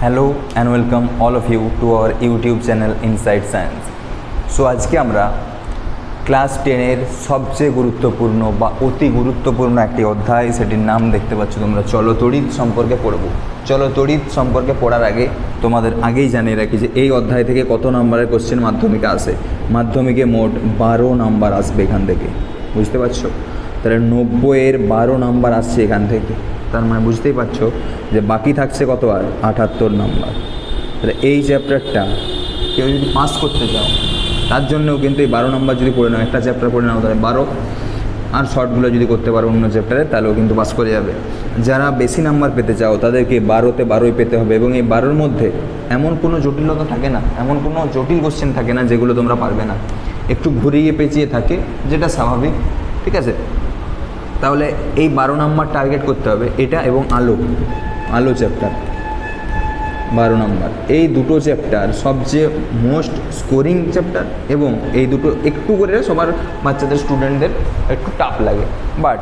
Hello and welcome all of you to our YouTube channel inside science. So আজকে আমরা class 10-এর সবচেয়ে গুরুত্বপূর্ণ বা অতি গুরুত্বপূর্ণ একটি অধ্যায়, সেটির নাম দেখতে পাচ্ছ তোমরা, চলতড়িৎ সম্পর্কে পড়ব। চলতড়িৎ সম্পর্কে পড়ার আগে তোমাদের আগেই জানিয়ে রাখি যে এই অধ্যায় থেকে কত নম্বরের কোশ্চেন মাধ্যমিকে আসে। মাধ্যমিকে মোট 12 নাম্বার আসবে এখান থেকে, বুঝতে পারছো? তাহলে 90-এর 12 নাম্বার আসছে এখান থেকে, তার মানে বুঝতেই পারছো যে বাকি থাকছে কত আর 78 নাম্বার। তাহলে এই চ্যাপ্টারটা কেউ যদি পাস করতে চাও তার জন্যও কিন্তু এই 12 নাম্বার যদি পড়ে নাও, একটা চ্যাপ্টার পড়ে নাও তাহলে 12, আর শর্টগুলো যদি করতে পারো অন্য চ্যাপ্টারে তাহলেও কিন্তু পাস করে যাবে। যারা বেশি নাম্বার পেতে চাও তাদেরকে 12-তে 12ই পেতে হবে, এবং এই 12-র মধ্যে এমন কোনো জটিলতা থাকে না, এমন কোনো জটিল কোশ্চেন থাকে না যেগুলো তোমরা পারবে না, একটু ঘুরিয়ে পেঁচিয়ে থাকে, যেটা স্বাভাবিক, ঠিক আছে? তাহলে এই 12 নাম্বার টার্গেট করতে হবে, এটা এবং আলো চ্যাপ্টার 12 নাম্বার। এই দুটো চ্যাপ্টার সবচেয়ে মোস্ট স্কোরিং চ্যাপ্টার, এবং এই দুটো একটু করে সবার বাচ্চাদের স্টুডেন্টদের একটু টাফ লাগে। বাট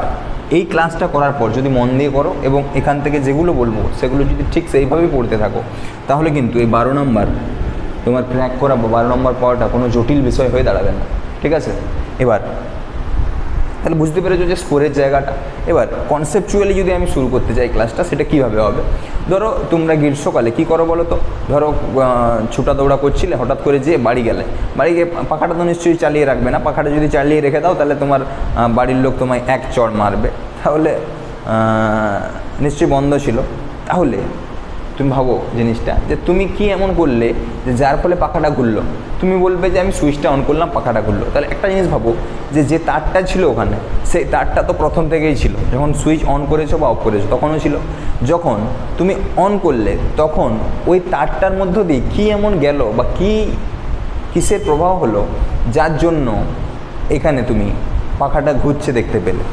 এই ক্লাসটা করার পর যদি মন দিয়ে করো এবং এখান থেকে যেগুলো বলবো সেগুলো যদি ঠিক সেইভাবেই পড়তে থাকো, তাহলে কিন্তু এই 12 নাম্বার তোমার ক্র্যাক করা বা 12 নাম্বার পাওয়াটা কোনো জটিল বিষয় হয়ে দাঁড়াবে না, ঠিক আছে? এবার তাহলে বুঝতে পেরেছো যে স্কোরের জায়গাটা। এবার কনসেপচুয়ালি যদি আমি শুরু করতে চাই ক্লাসটা, সেটা কীভাবে হবে? ধরো তোমরা গ্রীষ্মকালে কী করো বলো তো? ধরো ছোটা দৌড়া করছিলে, হঠাৎ করে যেয়ে বাড়ি গেলে, বাড়ি গিয়ে পাখাটা তো নিশ্চয়ই চালিয়ে রাখবে না। পাখাটা যদি চালিয়ে রেখে দাও তাহলে তোমার বাড়ির লোক তোমায় এক চড় মারবে, তাহলে নিশ্চয়ই বন্ধ ছিল। তাহলে তুমি ভাবো জিনিসটা যে তুমি কি এমন করলে যে যার ফলে পাখাটা ঘুরলো? তুমি বলবে যে আমি সুইচটা অন করলাম, পাখাটা ঘুরলো। তাহলে একটা জিনিস ভাবো যে তারটা ছিল ওখানে, সেই তারটা তো প্রথম থেকেই ছিল, যখন সুইচ অন করেছো বা অফ করেছো তখনও ছিল। যখন তুমি অন করলে তখন ওই তারটার মধ্য দিয়ে কী এমন গেল বা কিসের প্রভাব হলো যার জন্য এখানে তুমি পাখাটা ঘুরছে দেখতে পেলে?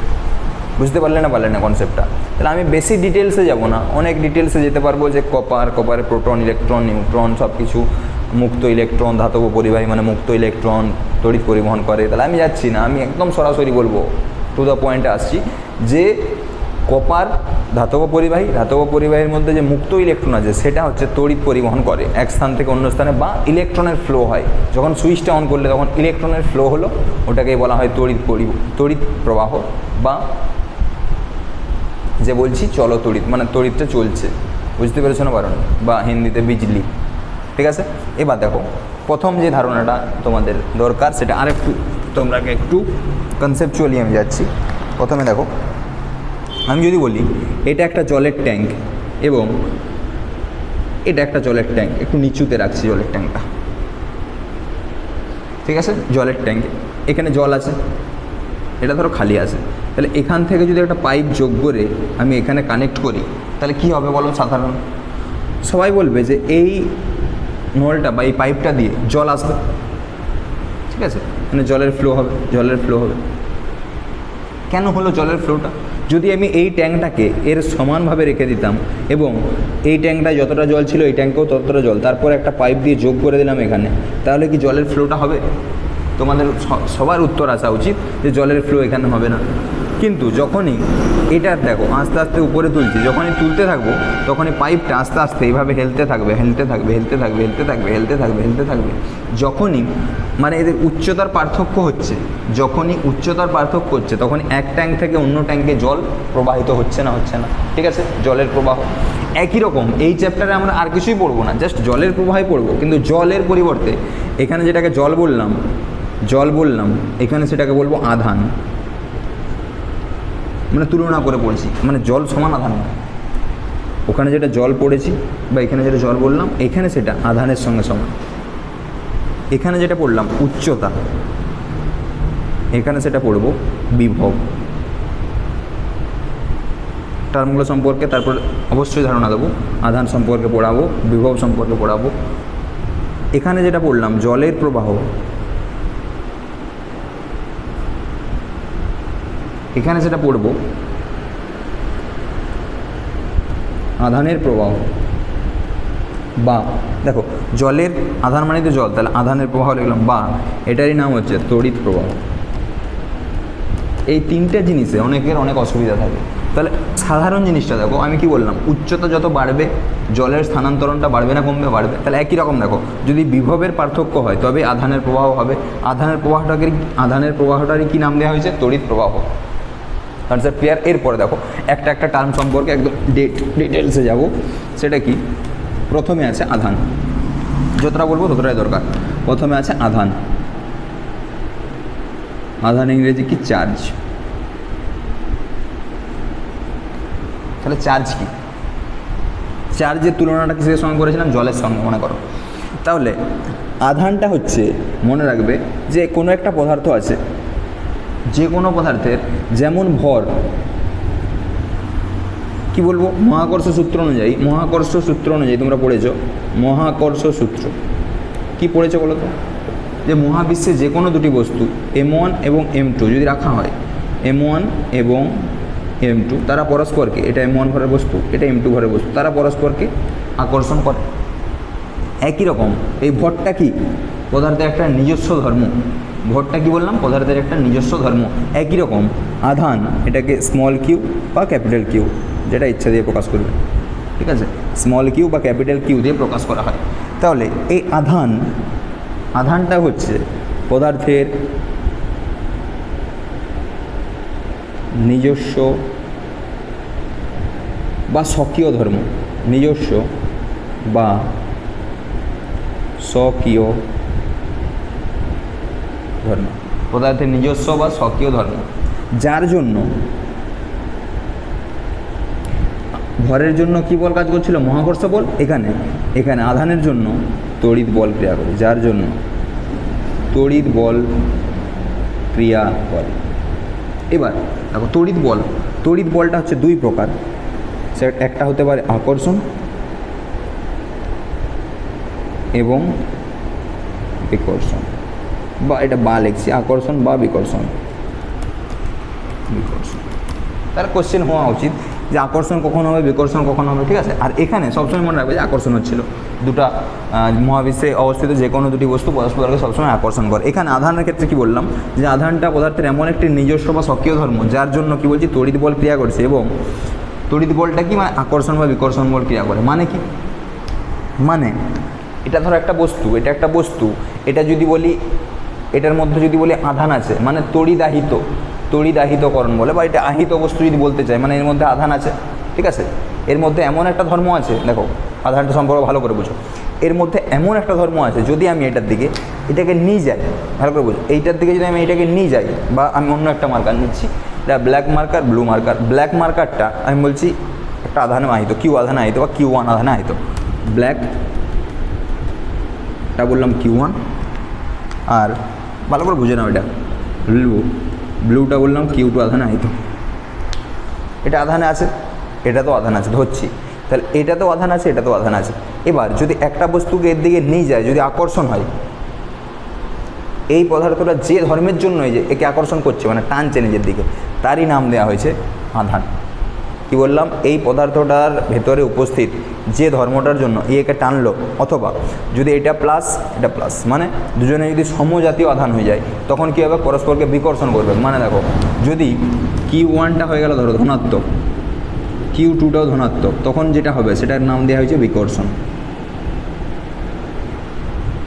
বুঝতে পারলে না কনসেপ্টটা? তাহলে আমি বেশি ডিটেলসে যাব না, অনেক ডিটেলসে যেতে পারবো যে কপারে প্রোটন, ইলেকট্রন, নিউট্রন সব কিছু, মুক্ত ইলেকট্রন, ধাতব পরিবাহী মানে মুক্ত ইলেকট্রন তড়িৎ পরিবহন করে। তাহলে আমি যাচ্ছি না, আমি একদম সরাসরি বলবো, টু দ্য পয়েন্টে আসছি যে কপার ধাতব পরিবাহীর মধ্যে যে মুক্ত ইলেকট্রন আছে সেটা হচ্ছে তড়িৎ পরিবহন করে এক স্থান থেকে অন্য স্থানে, বা ইলেকট্রনের ফ্লো হয়। যখন সুইচটা অন করলে তখন ইলেকট্রনের ফ্লো হলো, ওটাকেই বলা হয় তড়িৎ প্রবাহ, বা যে বলছি চলতড়িৎ, মানে তড়িৎটা চলছে। বুঝতে পেরেছো না বারণ? বা হিন্দিতে বিজলি, ঠিক আছে? এবার দেখো, প্রথম যে ধারণাটা তোমাদের দরকার সেটা আরেকটু তোমরাকে একটু কনসেপচুয়ালি আমি যাচ্ছি। প্রথমে দেখো, আমি যদি বলি এটা একটা জলের ট্যাঙ্ক, এবং এটা একটা জলের ট্যাঙ্ক, একটু নিচুতে রাখছি জলের ট্যাঙ্কটা, ঠিক আছে? জলের ট্যাঙ্ক, এখানে জল আছে, এটা ধরো খালি আছে। তাহলে এখান থেকে যদি একটা পাইপ যোগ করে আমি এখানে কানেক্ট করি, তাহলে কি হবে বলো? সাধারণ সবাই বলবে যে এই নলটা বা এই পাইপটা দিয়ে জল আসবে, ঠিক আছে? মানে জলের ফ্লো হবে। কেন হলো জলের ফ্লোটা? যদি আমি এই ট্যাঙ্কটাকে এর সমানভাবে রেখে দিতাম, এবং এই ট্যাঙ্কটায় যতটা জল ছিল এই ট্যাঙ্কেও ততটা জল, তারপর একটা পাইপ দিয়ে যোগ করে দিলাম এখানে, তাহলে কি জলের ফ্লোটা হবে? তোমাদের সবার উত্তর আসা উচিত যে জলের ফ্লো এখানে হবে না। কিন্তু যখনই এটা দেখো আস্তে আস্তে উপরে তুলছি, যখনই তুলতে থাকবো তখনই পাইপটা আস্তে আস্তে এইভাবে হেলতে থাকবে, যখনই মানে এদের উচ্চতার পার্থক্য হচ্ছে, তখন এক ট্যাঙ্ক থেকে অন্য ট্যাঙ্কে জল প্রবাহিত হচ্ছে না, ঠিক আছে? জলের প্রবাহ একই রকম। এই চ্যাপ্টারে আমরা আর কিছুই পড়বো না, জাস্ট জলের প্রবাহই পড়বো, কিন্তু জলের পরিবর্তে এখানে যেটাকে জল বললাম এখানে সেটাকে বলবো আধান, মানে তুলনা করে পড়েছি, মানে জল সমান আধান নয়। ওখানে যেটা জল পড়েছি বা এখানে যেটা জল বললাম, এখানে সেটা আধানের সঙ্গে সমান। এখানে যেটা পড়লাম উচ্চতা, এখানে সেটা পড়ব বিভব। টার্মগুলো সম্পর্কে তারপর অবশ্যই ধারণা দেবো, আধান সম্পর্কে পড়াবো, বিভব সম্পর্কে পড়াবো। এখানে যেটা পড়লাম জলের প্রবাহ, এখানে সেটা পড়ব আধানের প্রবাহ, বা দেখো জলের আধান মানে তো জল, তাহলে আধানের প্রবাহ লিখলাম, বা এটারই নাম হচ্ছে তড়িৎ প্রবাহ। এই তিনটে জিনিসে অনেকের অনেক অসুবিধা থাকে। তাহলে সাধারণ জিনিসটা দেখো, আমি কি বললাম, উচ্চতা যত বাড়বে জলের স্থানান্তরণটা বাড়বে না কমবে? বাড়বে। তাহলে একই রকম দেখো, যদি বিভবের পার্থক্য হয় তবে আধানের প্রবাহ হবে। আধানের প্রবাহটারই কী নাম দেওয়া হয়েছে? তড়িৎ প্রবাহ। Concept clear? এরপরে দেখো একটা টার্ম সম্পর্কে একদম ডিটেলসে যাব। সেটা কি? প্রথমে আছে আধান, যতটা বলবো ততটাই দরকার। প্রথমে আছে আধান। আধান ইংরেজি কি? চার্জ। তাহলে চার্জ কি? চার্জের তুলনাটা কিসের সঙ্গে করেছিলাম? জলের সঙ্গে, মনে করো। তাহলে আধানটা হচ্ছে, মনে রাখবে যে কোনো একটা পদার্থ আছে, যে কোনো পদার্থের যেমন ভর, কি বলবো, মহাকর্ষ সূত্র অনুযায়ী তোমরা পড়েছো মহাকর্ষ সূত্র। কি পড়েছো বলো তো? যে মহাবিশ্বে যে কোনো দুটি বস্তু M1 এবং M2 যদি রাখা হয়, M1 এবং M2, তারা পরস্পরকে, এটা M1 ভরের বস্তু, এটা M2 ভরের বস্তু, তারা পরস্পরকে আকর্ষণ করে। একই রকম এই ভরটা কি? পদার্থের একটা নিজস্ব ধর্ম। ভরটা কি বললাম? পদার্থের একটা নিজস্ব ধর্ম। একই রকম আধান, এটাকে স্মল কিউ বা ক্যাপিটাল কিউ, যেটা ইচ্ছা দিয়ে প্রকাশ করবে, ঠিক আছে? স্মল কিউ বা ক্যাপিটাল কিউ দিয়ে প্রকাশ করা হয়। তাহলে এই আধানটা হচ্ছে পদার্থের নিজস্ব বা স্বকীয় ধর্ম। নিজস্ব বা স্বকীয় ধর্ম, পদার্থের নিজস্ব বা স্বকীয় ধর্ম, যার জন্য ভরের জন্য কি বল কাজ করছিল? মহাকর্ষ বল। এখানে আধানের জন্য তড়িৎ বল ক্রিয়া করে, যার জন্য তড়িৎ বল ক্রিয়া করে। এবার দেখো তড়িৎ বলটা হচ্ছে দুই প্রকার। একটা হতে পারে আকর্ষণ এবং বিকর্ষণ, বা এটা বা লিখছি, আকর্ষণ বা বিকর্ষণ। তার কোশ্চেন হওয়া উচিত যে আকর্ষণ কখন হবে, বিকর্ষণ কখন হবে, ঠিক আছে? আর এখানে সবসময় মনে রাখবে যে আকর্ষণ হচ্ছিল, দুটা মহাবিশ্বে অবস্থিত যে কোনো দুটি বস্তু পরস্পরকে সবসময় আকর্ষণ করে। এখানে আধানের ক্ষেত্রে কি বললাম? যে আধানটা পদার্থের এমন একটি নিজস্ব বা স্বকীয় ধর্ম, যার জন্য কি বলছি? তড়িৎ বল ক্রিয়া করছে। এবং তড়িৎ বলটা কি? মানে আকর্ষণ বা বিকর্ষণ বল ক্রিয়া করে। মানে কি? মানে এটা ধরো একটা বস্তু, এটা যদি বলি, এটার মধ্যে যদি বলি আধান আছে, মানে তড়িদাহিতকরণ বলে, বা এটা আহিত বস্তু যদি বলতে চাই, মানে এর মধ্যে আধান আছে, ঠিক আছে? এর মধ্যে এমন একটা ধর্ম আছে, দেখো আধানটা সম্পর্কে ভালো করে বুঝো। এর মধ্যে এমন একটা ধর্ম আছে, যদি আমি এটাকে নিয়ে যাই, ভালো করে বুঝো, এইটার দিকে যদি আমি এটাকে নিয়ে যাই, বা আমি অন্য একটা মার্কার নিচ্ছি, এটা black marker, blue marker. Black মার্কারটা আমি বলছি একটা আধানে আহিত, কিউ আধানে আহিত বা Q1 আধানে আহিত। ব্ল্যাকটা বললাম Q1, আর ভালো করে বুঝে নাও, এটা ব্লুটা বললাম Q2 আধানে আহিত। এটা আধানে আছে, এটা তো আধান আছে ধরছি, তাহলে এটা তো আধান আছে, এটা তো আধান আছে। এবার যদি একটা বস্তুকে এর দিকে নিয়ে যায়, যদি আকর্ষণ হয়, এই পদার্থটা যে ধর্মের জন্য এই যে একে আকর্ষণ করছে, মানে টানছে নিজের দিকে, তারই নাম দেওয়া হয়েছে আধান। কি বললাম? এই পদার্থটার ভেতরে উপস্থিত যে ধর্মটার জন্য একে টানলো, অথবা যদি এটা প্লাস, মানে দুজনে যদি সমজাতীয় আধান হয়ে যায়, তখন কী হবে? পরস্পরকে বিকর্ষণ করবে। মানে দেখো, যদি Q1টা হয়ে গেল ধরো ধনাত্মক, Q2টাও ধনাত্মক, তখন যেটা হবে সেটার নাম দেওয়া হয়েছে বিকর্ষণ,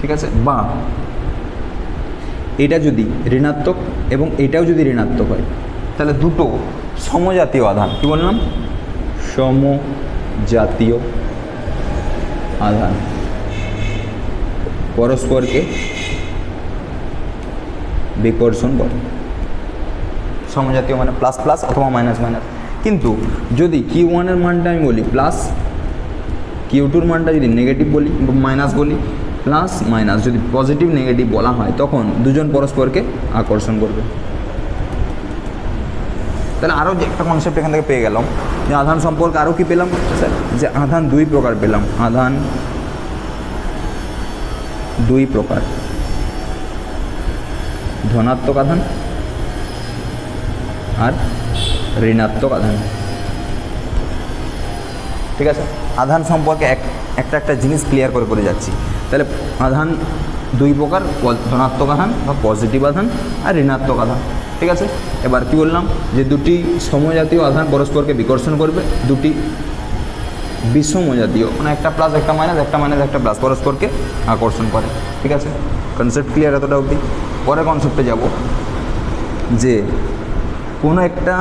ঠিক আছে? বা এটা যদি ঋণাত্মক এবং এটাও যদি ঋণাত্মক হয়, তাহলে দুটো সমজাতীয় আধান, কি বললাম? সমজাতীয় আধান পরস্পরকে বিকর্ষণ করে। সমজাতীয় মানে প্লাস প্লাস অথবা মাইনাস মাইনাস। কিন্তু যদি Q1-এর মানটা আমি বলি প্লাস, Q2-র মানটা যদি নেগেটিভ বলি বা মাইনাস বলি, প্লাস মাইনাস যদি পজিটিভ নেগেটিভ বলা হয়, তখন দুজন পরস্পরকে আকর্ষণ করবে। তাহলে আরও যে একটা কনসেপ্ট এখান থেকে পেয়ে গেলাম, যে আধান সম্পর্কে আরও কি পেলাম স্যার? যে আধান দুই প্রকার পেলাম। আধান দুই প্রকার, ধনাত্মক আধান আর ঋণাত্মক আধান, ঠিক আছে? আধান সম্পর্কে একটা জিনিস ক্লিয়ার করে যাচ্ছি। তাহলে আধান দুই প্রকার, ধনাত্মক আধান বা পজিটিভ আধান আর ঋণাত্মক আধান। ঠিক আছে। এবার কি বললাম যে দুটি সমজাতীয় আধান পরস্পরকে বিকর্ষণ করবে, দুটি বিষমজাতীয় মানে একটা প্লাস একটা মাইনাস, একটা মাইনাস একটা প্লাস পরস্পরকে আকর্ষণ করে। ঠিক আছে, কনসেপ্ট ক্লিয়ার এতটা অবধি। পরের কনসেপ্টে যাব যে কোনো একটা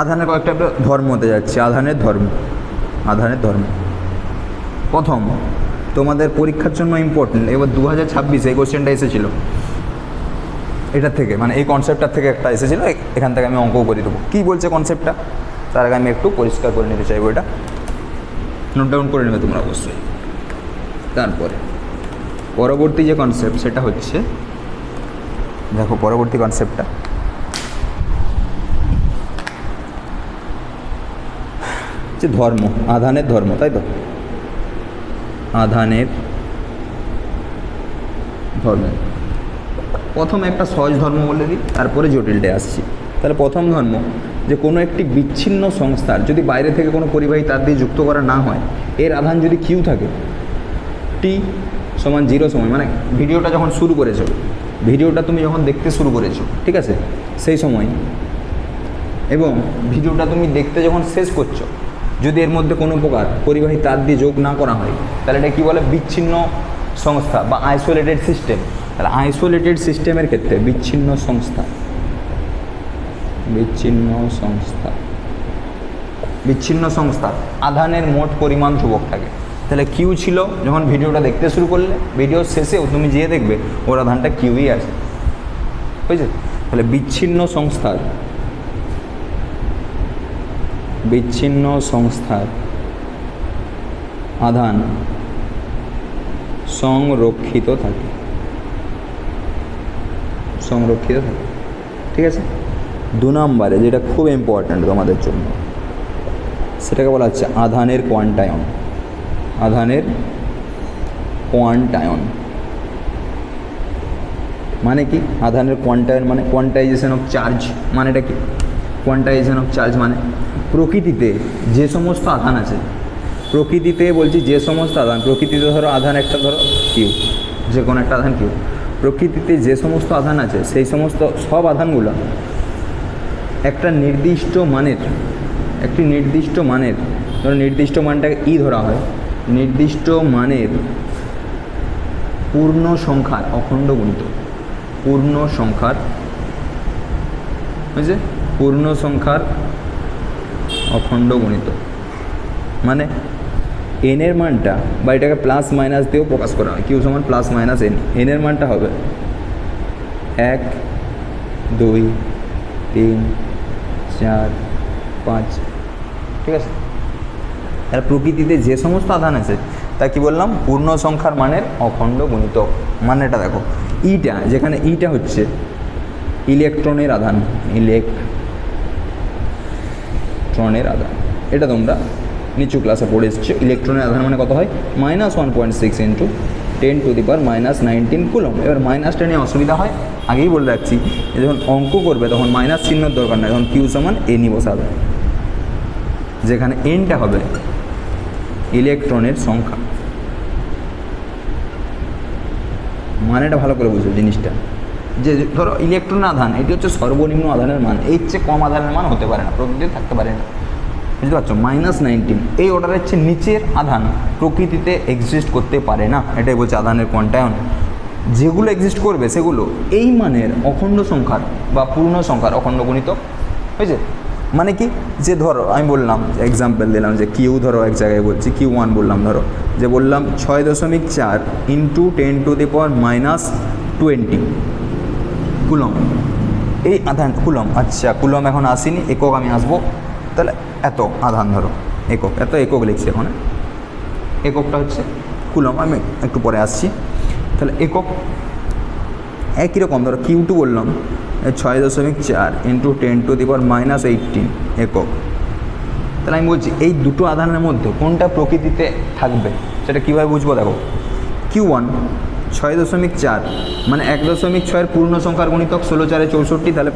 আধানের কয়েকটা ধর্ম হতে যাচ্ছে, আধানের ধর্ম। প্রথম তোমাদের পরীক্ষার জন্য ইম্পর্টেন্ট, এবার 2026 এই কোশ্চেনটা এসেছিল এটার থেকে, মানে এই কনসেপ্টটার থেকে একটা এসেছিলো, এখান থেকে আমি অঙ্কও করে দেবো। কী বলছে কনসেপ্টটা তার আগে আমি একটু পরিষ্কার করে নিতে চাইবো, এটা নোট ডাউন করে নেবে তোমরা অবশ্যই। তারপরে পরবর্তী যে কনসেপ্ট সেটা হচ্ছে, দেখো পরবর্তী কনসেপ্টটা যে ধর্ম, আধানের ধর্ম, তাই তো, আধানের ধর্ম। প্রথম একটা সহজ ধর্ম বলে দিই, তারপরে জটিলটায় আসছি। তাহলে প্রথম ধর্ম যে কোনো একটি বিচ্ছিন্ন সংস্থার যদি বাইরে থেকে কোনো পরিবাহী তার দিয়ে যুক্ত করা না হয়, এর আধান যদি কিউ থাকে, টি সমান 0 সময়, মানে ভিডিওটা যখন শুরু করেছো, ভিডিওটা তুমি যখন দেখতে শুরু করেছো, ঠিক আছে, সেই সময় এবং ভিডিওটা তুমি দেখতে যখন শেষ করছো, যদি এর মধ্যে কোনো প্রকার পরিবাহী তার দিয়ে যোগ না করা হয়, তাহলে এটা কী বলে, বিচ্ছিন্ন সংস্থা বা আইসোলেটেড সিস্টেম। তাহলে আইসোলেটেড সিস্টেমের ক্ষেত্রে বিচ্ছিন্ন সংস্থা আধানের মোট পরিমাণ ধ্রুবক থাকে। তাহলে কিউ ছিল যখন ভিডিওটা দেখতে শুরু করলে, ভিডিওর শেষেও তুমি যেয়ে দেখবে ওর আধানটা কিউই আছে, বুঝছে। তাহলে বিচ্ছিন্ন সংস্থার আধান সংরক্ষিত থাকে, ঠিক আছে। 2 নম্বরে যেটা খুব ইম্পর্ট্যান্ট তোমাদের জন্য, সেটাকে বলা হচ্ছে আধানের কোয়ান্টায়ন। মানে কি আধানের কোয়ান্টায়ন? মানে কোয়ান্টাইজেশন অফ চার্জ। মানেটা কি কোয়ান্টাইজেশন অফ চার্জ? মানে প্রকৃতিতে যে সমস্ত আধান আছে, প্রকৃতিতে বলছি যে সমস্ত আধান, প্রকৃতিতে ধরো আধান একটা, ধরো কিউ, যে কোনো একটা আধান কিউ, প্রকৃতিতে যে সমস্ত আধান আছে সেই সমস্ত সব আধানগুলো একটা নির্দিষ্ট মানের, ধরো নির্দিষ্ট মানটাকে ই ধরা হয়, নির্দিষ্ট মানের পূর্ণ সংখ্যার অখণ্ড গুণিত, বুঝছে, পূর্ণ সংখ্যার অখণ্ড গুণিত। মানে এন এর মানটা, বা এটাকে প্লাস মাইনাস দিয়েও প্রকাশ করা হয়, কিউ সমান প্লাস মাইনাস এন। এর মানটা হবে 1, 2, 3, 4, 5, ঠিক আছে। আর প্রকৃতিতে যে সমস্ত আধান আছে তা কি বললাম, পূর্ণ সংখ্যার মানের অখণ্ড গুণিত। মানেটা দেখো, ইটা, যেখানে ইটা হচ্ছে ইলেকট্রনের আধান, এটা তোমরা নিচু ক্লাসে পড়ে এসেছো। ইলেকট্রনের আধান মানে কত হয়, -1.6 × 10⁻⁹ কুলম। এবার মাইনাসটা নিয়ে অসুবিধা হয়, আগেই বলে রাখছি, যখন অঙ্ক করবে তখন মাইনাস চিহ্নর দরকার নেই, তখন কিউ সমান এনই বসাবে, যেখানে এনটা হবে ইলেকট্রনের সংখ্যা। মানেটা ভালো করে বুঝো জিনিসটা, যে ধরো ইলেকট্রন আধান এটি হচ্ছে সর্বনিম্ন আধানের মান, এর চেয়ে কম আধানের মান হতে পারে না, প্রকৃতিতে থাকতে পারে না, বুঝতে পারছো। -19 এই অর্ডারের চেয়ে নিচের আধান প্রকৃতিতে এক্সিস্ট করতে পারে না, এটাই বলছে আধানের কোয়ান্টায়ন। যেগুলো এক্সিস্ট করবে সেগুলো এই মানের অখণ্ড সংখ্যার বা পূর্ণ সংখ্যার অখণ্ড গুণিত, বুঝছে। মানে কি, যে ধরো আমি বললাম, এক্সাম্পল দিলাম যে কিউ, ধরো এক জায়গায় বলছি Q1 বললাম, ধরো যে বললাম 6.4 × 10⁻⁻20 কুলম, এই আধান কুলম। আচ্ছা, কুলম এখন আসিনি, একক আমি আসবো। তাহলে এত আধান, ধরো একক লিখছি এখন, এককটা হচ্ছে কুলম, আমি একটু পরে আসছি। তাহলে একক একই রকম, ধরো Q2 বললাম 6.4 × 10⁻⁻18 একক। তাহলে আমি বলছি এই দুটো আধানের মধ্যে কোনটা প্রকৃতিতে থাকবে সেটা কীভাবে বুঝবো, দেখো Q1 6.4 মানে 1.6 পূর্ণ সংখ্যার গুণিতক, 16×4 = 64, তাহলে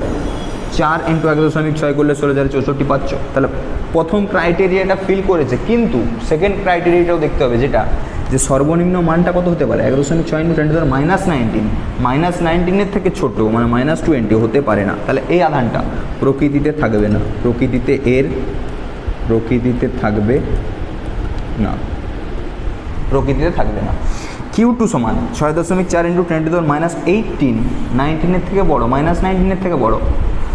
4 × 1.6 করলে 16×4 = 64 পাচ্ছ। তাহলে প্রথম ক্রাইটেরিয়াটা ফিল করেছে, কিন্তু সেকেন্ড ক্রাইটেরিয়াটাও দেখতে হবে, যেটা যে সর্বনিম্ন মানটা কত হতে পারে 11.6 ইন্টু 10⁻⁻19 -19 থেকে ছোট মানে -20 হতে পারে না। তাহলে এই আধানটা প্রকৃতিতে থাকবে না, প্রকৃতিতে থাকবে না, প্রকৃতিতে থাকবে না। Q2 সমান 6.4 ইন্টু 10⁻18 19 থেকে বড় -19 থেকে বড়,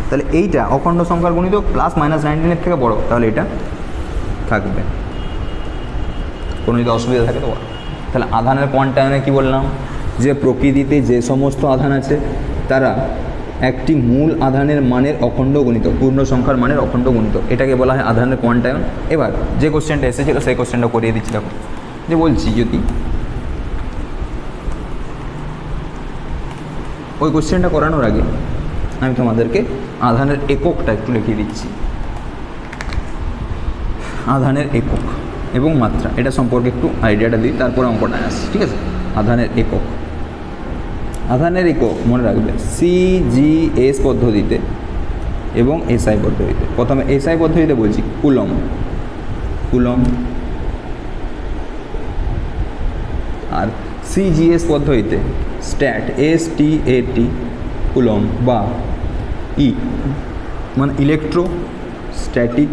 তাহলে এইটা অখণ্ড সংখ্যার গণিত প্লাস -19 থেকে বড়, তাহলে এটা থাকবে। কোনো যদি অসুবিধা থাকে তো বলো। তাহলে আধানের কোয়ান্টায়নে কি বললাম, যে প্রকৃতিতে যে সমস্ত আধান আছে তারা একটি মূল আধানের মানের অখণ্ড গণিত, পূর্ণ সংখ্যার মানের অখণ্ড গণিত, এটাকে বলা হয় আধানের কোয়ান্টায়ন। এবার যে কোশ্চেনটা এসেছিল সেই কোশ্চেনটা করিয়ে দিচ্ছি। দেখো যে বলছি, যদি ওই কোশ্চেনটা করানোর আগে আমি তোমাদেরকে আধানের এককটা একটু লিখিয়ে দিচ্ছি। আধানের একক এবং মাত্রা এটা সম্পর্কে একটু আইডিয়াটা দিই, তারপরে অঙ্কটা আসছি, ঠিক আছে। আধানের একক, আধানের একক মনে রাখবে CGS পদ্ধতিতে এবং SI পদ্ধতিতে। প্রথমে SI পদ্ধতিতে বলছি কুলম, আর CGS পদ্ধতিতে STAT কুলম বা ই মানে ইলেকট্রোস্ট্যাটিক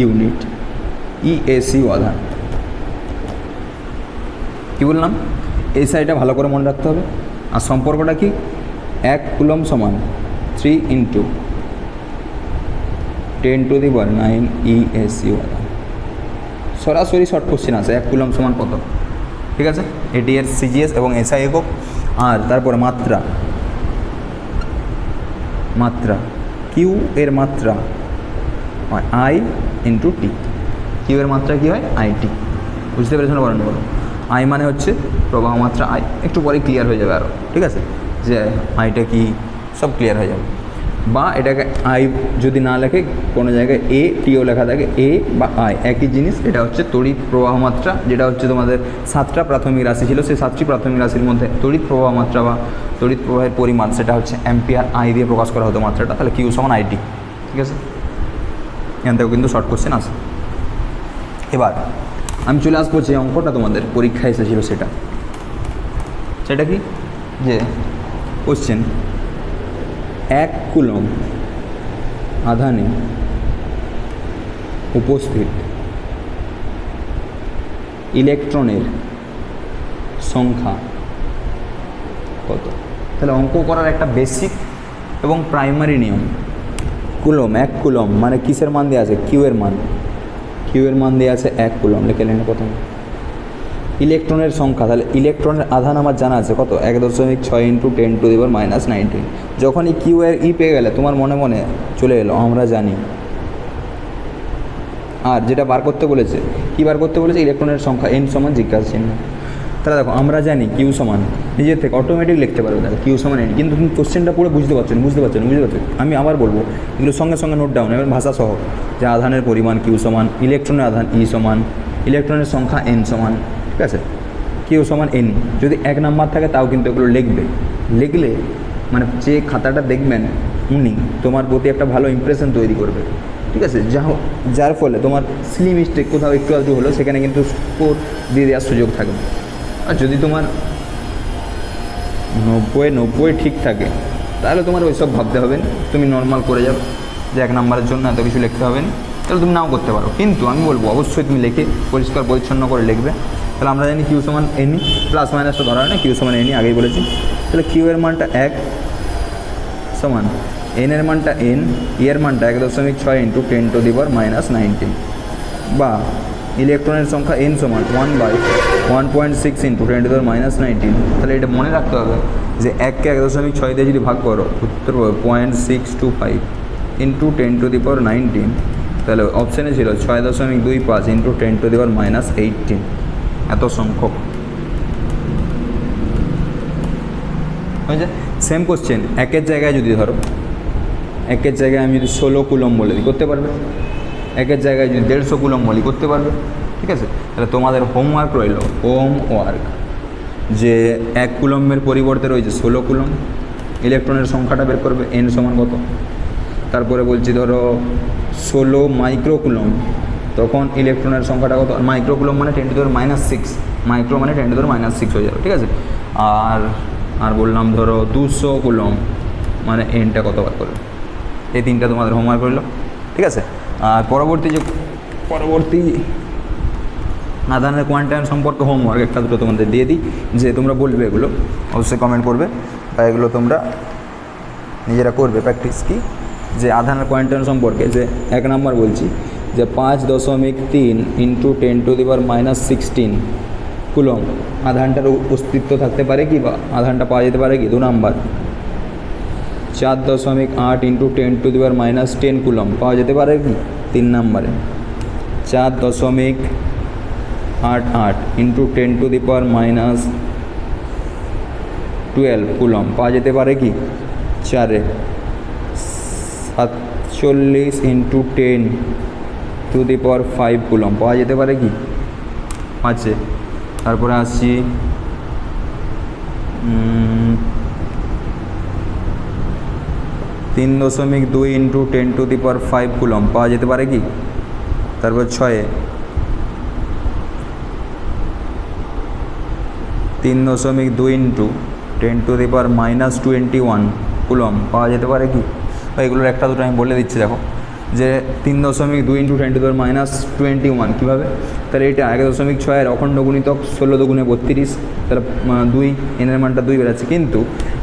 ইউনিট, EAC আধান। কী বললাম, SIটা ভালো করে মনে রাখতে হবে। আর সম্পর্কটা কি, 1 কুলম সমান 3 ইন্টু 10⁻9 EAC আধান। সরাসরি শর্ট কোশ্চেন আছে, 1 কুলম সমান কত, ঠিক আছে। এটি এর CGS এবং SI একক। আর তারপরে মাত্রা কিউ এর মাত্রা হয় I ইন্টু টি। কিউ এর মাত্রা কী হয় IT, বুঝতে পেরেছো না? বলেন বলো। I মানে হচ্ছে প্রবাহ মাত্রা I, একটু পরে ক্লিয়ার হয়ে যাবে আরও, ঠিক আছে, যে আইটা কি সব ক্লিয়ার হয়ে যাবে। বা এটাকে I যদি না লেখে কোনো জায়গায় ATও লেখা থাকে, A বা I একই জিনিস। এটা হচ্ছে তড়িৎ প্রবাহ মাত্রা, যেটা হচ্ছে তোমাদের 7টা প্রাথমিক রাশি ছিল, সেই 7টি প্রাথমিক রাশির মধ্যে তড়িৎ প্রবাহ মাত্রা বা তড়িৎ প্রবাহের পরিমাণ সেটা হচ্ছে অ্যাম্পিয়ার I দিয়ে প্রকাশ করা হতো মাত্রাটা। তাহলে কিউ সমান IT, ঠিক আছে। এখান থেকেও কিন্তু শর্ট কোশ্চেন আছে। এবার আমি চলে আসবো যে অঙ্কটা তোমাদের পরীক্ষায় এসেছিল, সেটা কি, যে কোশ্চেন 1 কুলম আধানে উপস্থিত ইলেকট্রনের সংখ্যা কত। তাহলে অঙ্ক করার একটা বেসিক এবং প্রাইমারি নিয়ম, কুলম 1 কুলম মানে কিসের মান দেওয়া আছে, কিউ এর মান দেওয়া আছে 1 কুলম, লিখে নেন প্রথমে। ইলেকট্রনের সংখ্যা, তাহলে ইলেকট্রনের আধান আমার জানা আছে কত, 1.6 ইন্টু 10⁻⁻19। যখনই কিউ এর পেয়ে গেলে তোমার মনে মনে চলে এলো আমরা জানি। আর যেটা বার করতে বলেছে, কি বার করতে বলেছে, ইলেকট্রনের সংখ্যা n সমান জিজ্ঞাসা চিহ্ন। তাহলে দেখো আমরা জানি কিউ সমান, নিজের থেকে অটোমেটিক লিখতে পারবে, দেখো কিউ সমান n। কিন্তু তুমি কোশ্চেনটা পড়ে বুঝতে পারছো। আমি আবার বলবো, এগুলো সঙ্গে সঙ্গে নোট ডাউন, এবং ভাষা সহ, যে আধানের পরিমাণ কিউ সমান, ইলেকট্রনের আধান E সমান, ইলেকট্রনের সংখ্যা n সমান, ঠিক আছে। কিউ সমান n, যদি 1 নাম্বার থাকে তাও কিন্তু এগুলো লিখলে মানে যে খাতাটা দেখবেন উনি তোমার প্রতি একটা ভালো ইমপ্রেশন তৈরি করবে, ঠিক আছে। যার ফলে তোমার সিলি মিস্টেক কোথাও একটু আধটু হলো সেখানে কিন্তু স্কোর দিয়ে দেওয়ার সুযোগ থাকবে। আর যদি তোমার 90 ঠিক থাকে তাহলে তোমার ওইসব ভাবতে হবে না, তুমি নর্মাল করে যাবে, যে 1 নাম্বারের জন্য এত কিছু লিখতে হবে না, তাহলে তুমি নাও করতে পারো। কিন্তু আমি বলবো অবশ্যই তুমি লিখে পরিষ্কার পরিচ্ছন্ন করে লিখবে। তাহলে আমরা জানি কিউ সমান n, প্লাস মাইনাসটা ধরা হয় না, কিউ সমান n আগেই বলেছি। তাহলে কিউ এর মানটা 1 সমান n এর মানটা n, এর মানটা 1.6 ইন্টু 10⁻⁻19, বা ইলেকট্রনের সংখ্যা n সমান 1/1.6 ইন্টু 10⁻⁻19। তাহলে এটা মনে রাখতে হবে যে 1কে 1.6 দিয়ে যদি ভাগ করো উত্তর 0.625 ইন্টু 10⁻19, তাহলে অপশানে ছিল 6.25 ইন্টু 10⁻18, এত সংখ্যক হয়েছে। সেম কোশ্চেন 1-এর জায়গায় যদি ধরো, 1-এর জায়গায় আমি যদি 16 কুলম বলে দিই, করতে পারবে। 1-এর জায়গায় যদি 150 কুলম বলি, করতে পারবে, ঠিক আছে। তাহলে তোমাদের হোমওয়ার্ক রইল, যে 1 কুলমের পরিবর্তে রয়েছে 16 কুলম, ইলেকট্রনের সংখ্যাটা বের করবে n সমান কত। তারপরে বলছি ধরো 16 মাইক্রো কুলম, তখন ইলেকট্রনের সংখ্যাটা কত, মাইক্রোকুলম মানে 10⁻⁶, মাইক্রো মানে 10⁻⁶ হয়ে যাবে, ঠিক আছে। আর বললাম ধরো 200 কুলম মানে এনটা কতবার করবে, এই তিনটা তোমাদের হোমওয়ার্ক করলো, ঠিক আছে। আর পরবর্তী আধানের কোয়ান্টাম সম্পর্কে হোমওয়ার্ক একটা দুটো তোমাদের দিয়ে দিই, যে তোমরা বলবে এগুলো, অবশ্যই কমেন্ট করবে, বা এগুলো তোমরা নিজেরা করবে প্র্যাকটিস। কি যে আধানের কোয়ান্টাম সম্পর্কে, যে 1 নম্বর বলছি যে 5.3 × 10⁻16 কুলম আধানটার অস্তিত্ব থাকতে পারে কি, বা আধানটা পাওয়া যেতে পারে কি। 2 নম্বর 4.8 × 10⁻10 কুলম পাওয়া যেতে পারে কি। 3 নম্বরে 4.88 × 10⁻12 কুলম পাওয়া যেতে পারে কি। 4 47 × 10⁵ কুলম পাওয়া যেতে পারে কি। 5 তারপরে আসছি 3.2 × 10⁵ কুলম পাওয়া যেতে পারে কি। তারপর 6 3.2 × 10⁻21 কুলম পাওয়া যেতে পারে কি। এগুলোর একটা দুটো আমি বলে দিচ্ছি, দেখো যে 3.2 × 10⁻21 কীভাবে, তাহলে এটা 1.6 অখণ্ড গুণিতক 16 দুগুণে 32, তাহলে 2 এনের মানটা 2 বেরোচ্ছে। কিন্তু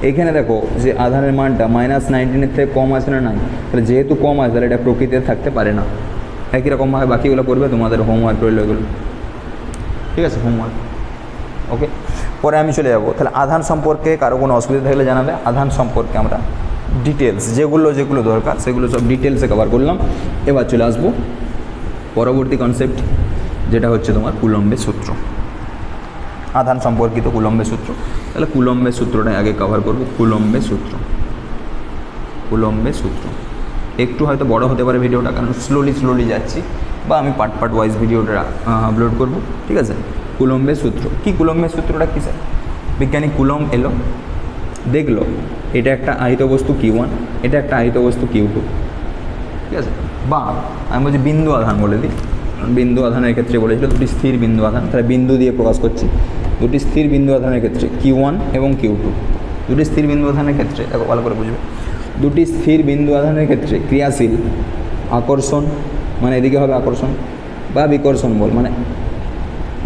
এখানে দেখো যে আধানের মানটা -19 থেকে কম আছে না নাই, তাহলে যেহেতু কম আছে তাহলে এটা প্রকৃতিতে থাকতে পারে না। একই রকমভাবে বাকিগুলো করবে, তোমাদের হোমওয়ার্ক রইল এগুলো, ঠিক আছে, হোমওয়ার্ক। ওকে, পরে আমি চলে যাব। তাহলে আধান সম্পর্কে কারো কোনো অসুবিধা থাকলে জানাবে। আধান সম্পর্কে আমরা ডিটেলস যেগুলো দরকার সেগুলো সব ডিটেলসে কভার করলাম। এবার চলে আসবো পরবর্তী কনসেপ্ট, যেটা হচ্ছে তোমার কুলম্বের সূত্র। আধান সম্পর্কিত কুলম্বের সূত্র। তাহলে কুলম্বের সূত্রটাই আগে কভার করব। কুলম্বের সূত্র একটু হয়তো বড় হতে পারে ভিডিওটা, কারণ স্লোলি যাচ্ছি, বা আমি পার্ট ওয়াইজ ভিডিওটা আপলোড করব, ঠিক আছে। কুলম্বের সূত্র কি, কুলম্বের সূত্রটা কী স্যার? বিজ্ঞানী কুলম্ব এলো, দেখলো এটা একটা আহিত বস্তু Q1, এটা একটা আহিত বস্তু Q2, ঠিক আছে। বা আমি বলছি বিন্দু আধান বলে দিই, বিন্দু আধানের ক্ষেত্রে বলেছিল দুটি স্থির বিন্দু আধান, তাহলে বিন্দু দিয়ে প্রকাশ করছি। দুটি স্থির বিন্দু আধানের ক্ষেত্রে Q1 এবং Q2, দুটি স্থির বিন্দু আধানের ক্ষেত্রে দেখো ভালো করে বুঝবে, দুটি স্থির বিন্দু আধানের ক্ষেত্রে ক্রিয়াশীল আকর্ষণ মানে এদিকে হবে আকর্ষণ, বা বিকর্ষণ বল মানে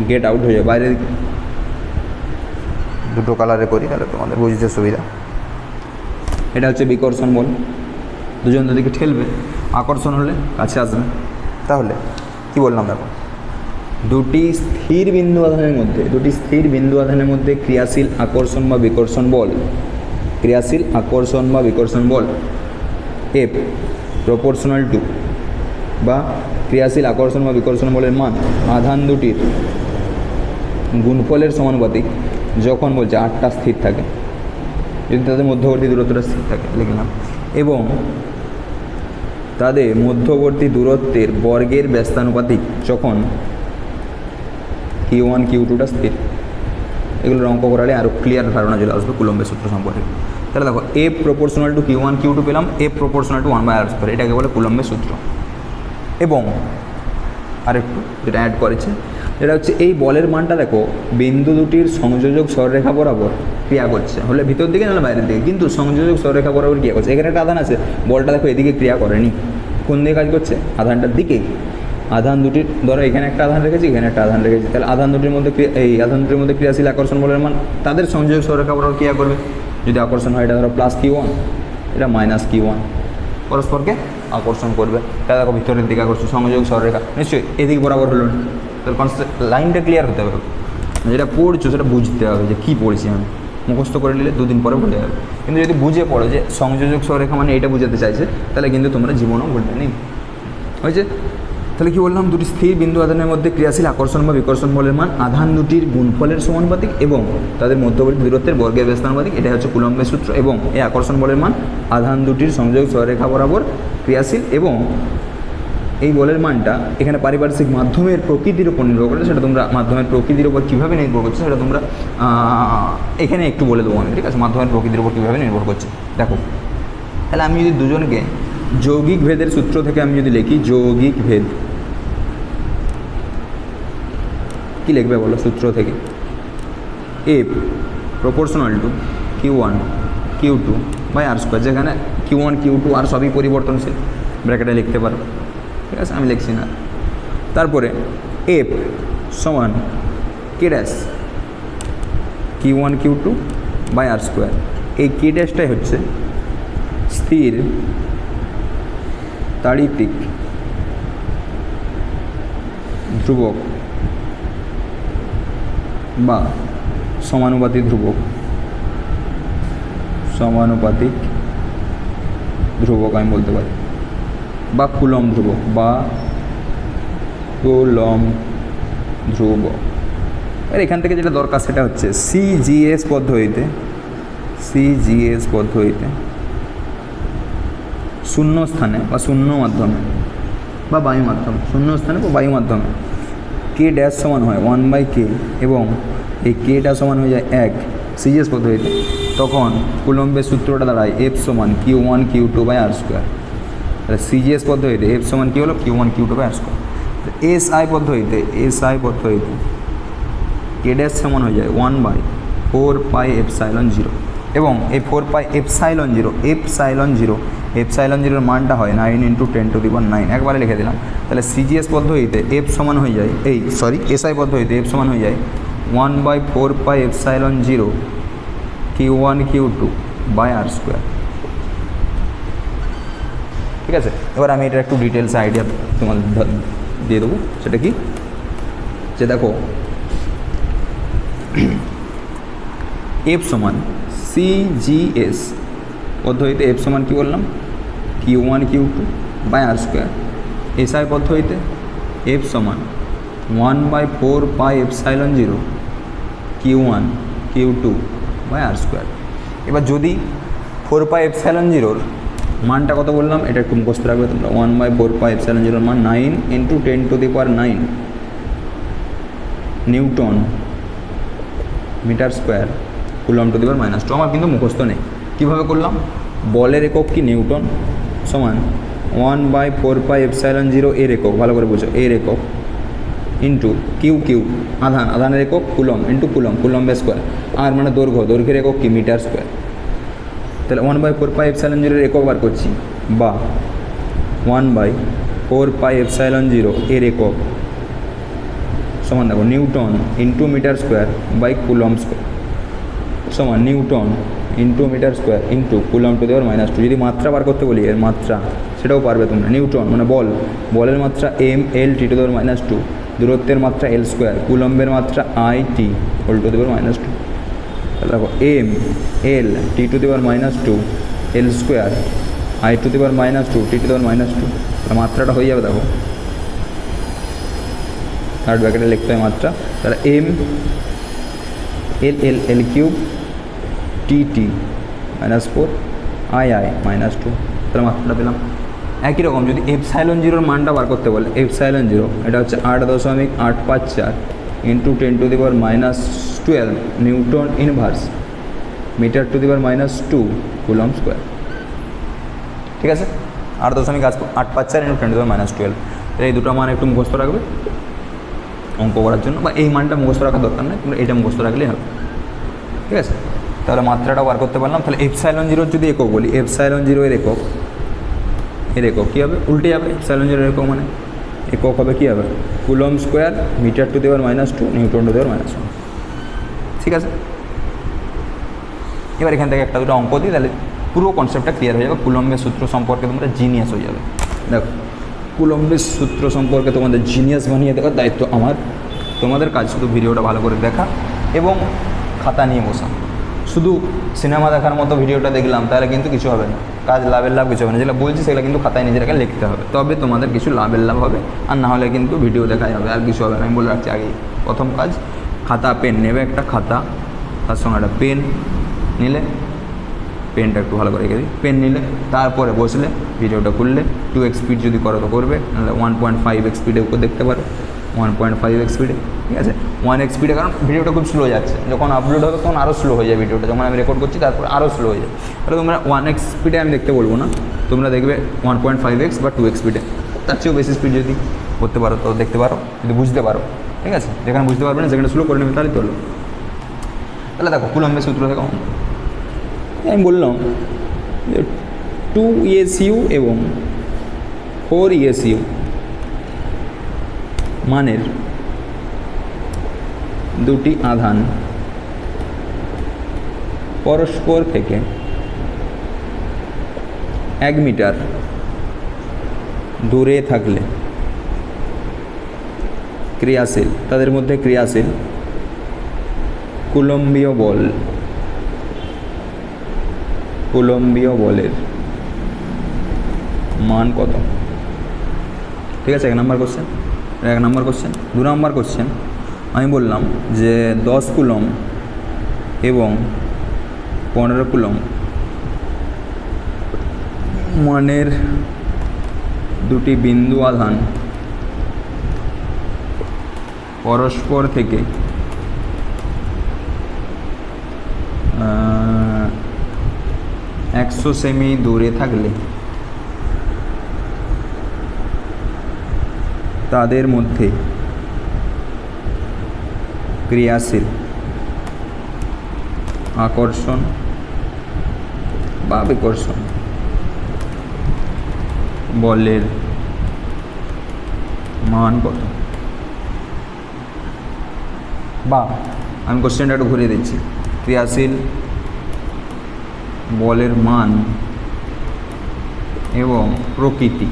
গেট আউট হয়ে যায় বাইরে। দুটো কালারে করি তাহলে তোমাদের বুঝতে সুবিধা। এটা হচ্ছে বিকর্ষণ বল, দুজন দুদিকে ঠেলবে, আকর্ষণ হলে কাছে আসবে। তাহলে কি বললাম দেখো, দুটি স্থির বিন্দু আধানের মধ্যে ক্রিয়াশীল আকর্ষণ বা বিকর্ষণ বল F প্রপোর্শনাল টু, বা ক্রিয়াশীল আকর্ষণ বা বিকর্ষণ বলের মান আধান দুটির গুণফলের সমানুপাতিক যখন বলছে 8টা স্থির থাকে, যদি তাদের মধ্যবর্তী দূরত্বটা স্থির থাকে লিখলাম, এবং তাদের মধ্যবর্তী দূরত্বের বর্গের ব্যস্তানুপাতিক যখন Q1 Q2টা স্থির। এগুলোর অঙ্ক করালে আরও ক্লিয়ার ধারণা চলে আসবে কুলম্বের সূত্র সম্পর্কে। তাহলে দেখো F proportional to Q1 Q2 পেলাম, F প্রপোর্শনাল টু 1/r², এটাকে বলে কুলম্বের সূত্র। এবং আরেকটু যেটা অ্যাড করেছে, যেটা হচ্ছে এই বলের মানটা দেখো বিন্দু দুটির সংযোজক সরলরেখা বরাবর ক্রিয়া করছে, হলে ভিতর দিকে নাহলে বাইরের দিকে, কিন্তু সংযোজক সরলরেখা বরাবর ক্রিয়া করছে। এখানে একটা আধান আছে, বলটা দেখো এদিকে ক্রিয়া করেনি, কোন দিকে কাজ করছে, আধানটার দিকেই। আধান দুটির ধরো এখানে একটা আধান রেখেছি, এখানে একটা আধান রেখেছি, তাহলে আধান দুটির মধ্যে ক্রিয়াশীল আকর্ষণ বলের মান তাদের সংযোজক সরলরেখা বরাবর ক্রিয়া করবে। যদি আকর্ষণ হয় এটা ধরো +Q1, এটা -Q1, পরস্পরকে আকর্ষণ করবে। তাহলে দেখো ভিতরের দিকে আকর্ষণ, সংযোগ সরলরেখা নিশ্চয়ই এদিক বরাবর হলো না, তাহলে কনসেপ্ট লাইনটা ক্লিয়ার হতে হবে। যেটা পড়ছো সেটা বুঝতে হবে যে কী পড়ছি আমি, মুখস্থ করে নিলে 2 দিন পরে ভুলে যাবে। কিন্তু যদি বুঝে পড়ো যে সংযোজক সরলরেখা মানে এটা বুঝাতে চাইছে, তাহলে কিন্তু তোমরা জীবনও ভুলবে নেই। হয়েছে? তাহলে কী বললাম, দুটি স্থির বিন্দু আধানের মধ্যে ক্রিয়াশীল আকর্ষণ বা বিকর্ষণ বলের মান আধান দুটির গুণফলের সমানুপাতিক এবং তাদের মধ্যবর্তী দূরত্বের বর্গের ব্যস্তানুপাতিক, এটা হচ্ছে কুলম্বের সূত্র। এবং এই আকর্ষণ বলের মান আধান দুটির সংযোগ সরলরেখা বরাবর ক্রিয়াশীল, এবং এই বলের মানটা এখানে পারিপার্শ্বিক মাধ্যমের প্রকৃতির উপর নির্ভর করে। সেটা তোমরা মাধ্যমের প্রকৃতির উপর কীভাবে নির্ভর করছে সেটা তোমরা এখানে একটু বলে দেবো আমি, ঠিক আছে। মাধ্যমের প্রকৃতির উপর কীভাবে নির্ভর করছে দেখো। তাহলে আমি যদি দুজনকে যৌগিক ভেদের সূত্র থেকে আমি যদি লিখি, যৌগিক ভেদ কী লিখবে বলো সূত্র থেকে? F proportional to Q1 Q2 by R square, যেখানে Q1 Q2 আর সবই পরিবর্তনশীল, ব্র্যাকেটে লিখতে পারো, ঠিক আছে, আমি লিখছি না। তারপরে এফ সমান K dash Q1 Q2 by R square. এই কে ড্যাশটাই হচ্ছে স্থির তাড়িতিক ধ্রুবক বা সমানুপাতিক ধ্রুবক, সমানুপাতিক ধ্রুবক আমি বলতে পারি, বা কুলম ধ্রুবক, বা কুলম ধ্রুবক। আর এখান থেকে যেটা দরকার সেটা হচ্ছে সিজিএস পদ্ধতিতে, সিজিএস পদ্ধতিতে শূন্য স্থানে বা শূন্য মাধ্যমে বা বায়ু মাধ্যমে, শূন্য স্থানে বা বায়ু মাধ্যমে কে ড্যাশ সমান হয় 1/k এবং এই কেটা সমান হয়ে যায় 1 সিজিএস পদ্ধতিতে, তখন কুলম্বের সূত্রটা দাঁড়ায় এফ সমান Q1 Q2 by R square. তাহলে সিজিএস পদ্ধতিতে এফ সমান কী হলো Q1 Q2 by R square. SI পদ্ধতিতে, এসআই পদ্ধতিতে কে ড্যাশ সমান হয়ে যায় 1/4πε0 এবং এই 4πε0 এপসাইলন জিরোর মানটা হয় 9 × 10⁹ একবারে লিখে দিলাম। তাহলে সিজিএস পদ্ধতিতে এফ সমান হয়ে যায় এসআই পদ্ধতিতে এফ সমান হয়ে যায় 1/4πε0 Q1 Q2 by R square. ঠিক আছে, এবার আমি এটা একটু ডিটেলস আইডিয়া তোমাদের দিয়ে দেবো। সেটা কি, যে দেখো এফ সমান সিজিএস পদ্ধতিতে এফ সমান কী বললাম Q1 Q2 by R square. SI পদ্ধতিতে এফ সমান 1/4πε0 Q1 Q2 by R square. এবার যদি 4πε0 মানটা কত বললাম এটা একটু মুখস্থ রাখবে তোমরা। 1/4πε0 মান 9 × 10⁹ newton metre square coulomb to the power -2। আমার কিন্তু মুখস্থ নেই, কীভাবে করলাম, বলের একক কি নিউটন সমান 1/4πε0 এর একক, ভালো করে বুঝো, এর একক ইন্টু কিউ আধানের একক কুলম ইন্টু কুলম্বের স্কোয়ার, আর মানে দৈর্ঘ্যের একক কি মিটার স্কোয়ার। তাহলে 1/4πε0 এর একক বার করছি, বা 1/4πε0 এর একক সমান দেখো newton into metre square by coulomb square সমান newton into metre square into coulomb to the power -2। যদি মাত্রা বার করতে বলি এর মাত্রা সেটাও পারবে তোমরা। নিউটন মানে বলের মাত্রা mL/t টু দি পাওয়ার -2, দূরত্বের মাত্রা L স্কোয়ার, কুলম্বের মাত্রা IT whole to the power -2। তাহলে দেখো mL/t to the power -2 L square I to the power -2 t to the power -2। তাহলে মাত্রাটা হয়ে যাবে দেখো, থার্ড ব্র্যাকেটে লিখতে হয় মাত্রা। তাহলে L কিউব TT -4 II -2। তাহলে মাত্রাটা পেলাম। একই রকম যদি এপসাইলন0 মানটা বার করতে বলে, এপসাইলন0 এটা হচ্ছে 8.854 × 10⁻² newton inverse metre to the power -2 coulomb square. ঠিক আছে, 8.854 × 10⁻²। তাহলে এই দুটো মান একটু মুখস্থ রাখবে অঙ্ক করার জন্য, বা এই মানটা মুখস্থ রাখার দরকার নেই, তোমরা এটা মুখস্থ রাখলেই হবে। ঠিক আছে, তাহলে মাত্রাটা বার করতে পারলাম। তাহলে এপসাইলন0 যদি একক বলি, এপসাইলন0 এর একক কী হবে, উল্টে যাবে। এপসাইলন0 একক মানে একক হবে কী হবে, coulomb square metre to the power -2 newton to the power -1। ঠিক আছে, এবার এখান থেকে একটা দুটো অঙ্ক দিই, তাহলে পুরো কনসেপ্টটা ক্লিয়ার হয়ে যাবে। কুলম্বের সূত্র সম্পর্কে তোমরা জিনিয়াস হয়ে যাবে। দেখো, কুলম্বের সূত্র সম্পর্কে তোমাদের জিনিয়াস বানিয়ে দেওয়ার দায়িত্ব আমার। তোমাদের কাজ শুধু ভিডিওটা ভালো করে দেখা এবং খাতা নিয়ে বসা। শুধু সিনেমা দেখার মতো ভিডিওটা দেখলাম তাহলে কিন্তু কিছু হবে না, লাভের লাভ কিছু হবে না। যেগুলো বলছি সেগুলো কিন্তু খাতায় নিজেরাকে লিখতে হবে, তবে তোমাদের কিছু লাভের লাভ হবে। আর না হলে কিন্তু ভিডিও দেখাই হবে, আর কিছু হবে না। আমি বলে রাখছি আগেই, প্রথম কাজ খাতা পেন নেবে, একটা খাতা তার সঙ্গে একটা পেন নিলে, পেনটা একটু ভালো করে রেখে দিই, পেন নিলে তারপরে বসলে ভিডিওটা খুললে 2x স্পিড যদি করো তো করবে, নাহলে 1.5x স্পিডে দেখতে পারো, 1.5x স্পিডে। ঠিক আছে, 1x স্পিডে, কারণ ভিডিওটা খুব স্লো যাচ্ছে, যখন আপলোড হবে তখন আরও স্লো হয়ে যায় ভিডিওটা, যখন আমি রেকর্ড করছি তারপর আরও স্লো হয়ে যায়। তাহলে তোমরা 1x স্পিডে আমি দেখতে বলবো না, তোমরা দেখবে 1.5x বা 2x স্পিডে। তার চেয়েও বেশি স্পিড যদি করতে পারো তো দেখতে পারো, যদি বুঝতে পারো। ঠিক আছে, যেখানে বুঝতে পারবে না সেখানে স্লো করে নেবে, তাহলে চলো। তাহলে দেখো কুলম্বের সূত্র থেকে আমি বললাম যে 2su এবং 4su মানের দুটি আধান পরস্পর থেকে 1 মিটার দূরে থাকলে ক্রিয়াশীল, তাদের মধ্যে ক্রিয়াশীল কুলম্বীয় বলের মান কত? ঠিক আছে, 1 নম্বর কোশ্চেন। 2 নম্বর কোশ্চেন আমি বললাম যে 10 কুলম এবং 15 কুলম মানের দুটি বিন্দু আধান পরস্পর থেকে 100 সেমি দূরে থাকলে তাদের মধ্যে ক্রিয়াশীল আকর্ষণ বা বিকর্ষণ বলের মান কত? বা আমি কোশ্চেনটা একটু ঘুরিয়ে দিচ্ছি, ক্রিয়াশীল বলের মান এবং প্রকৃতি,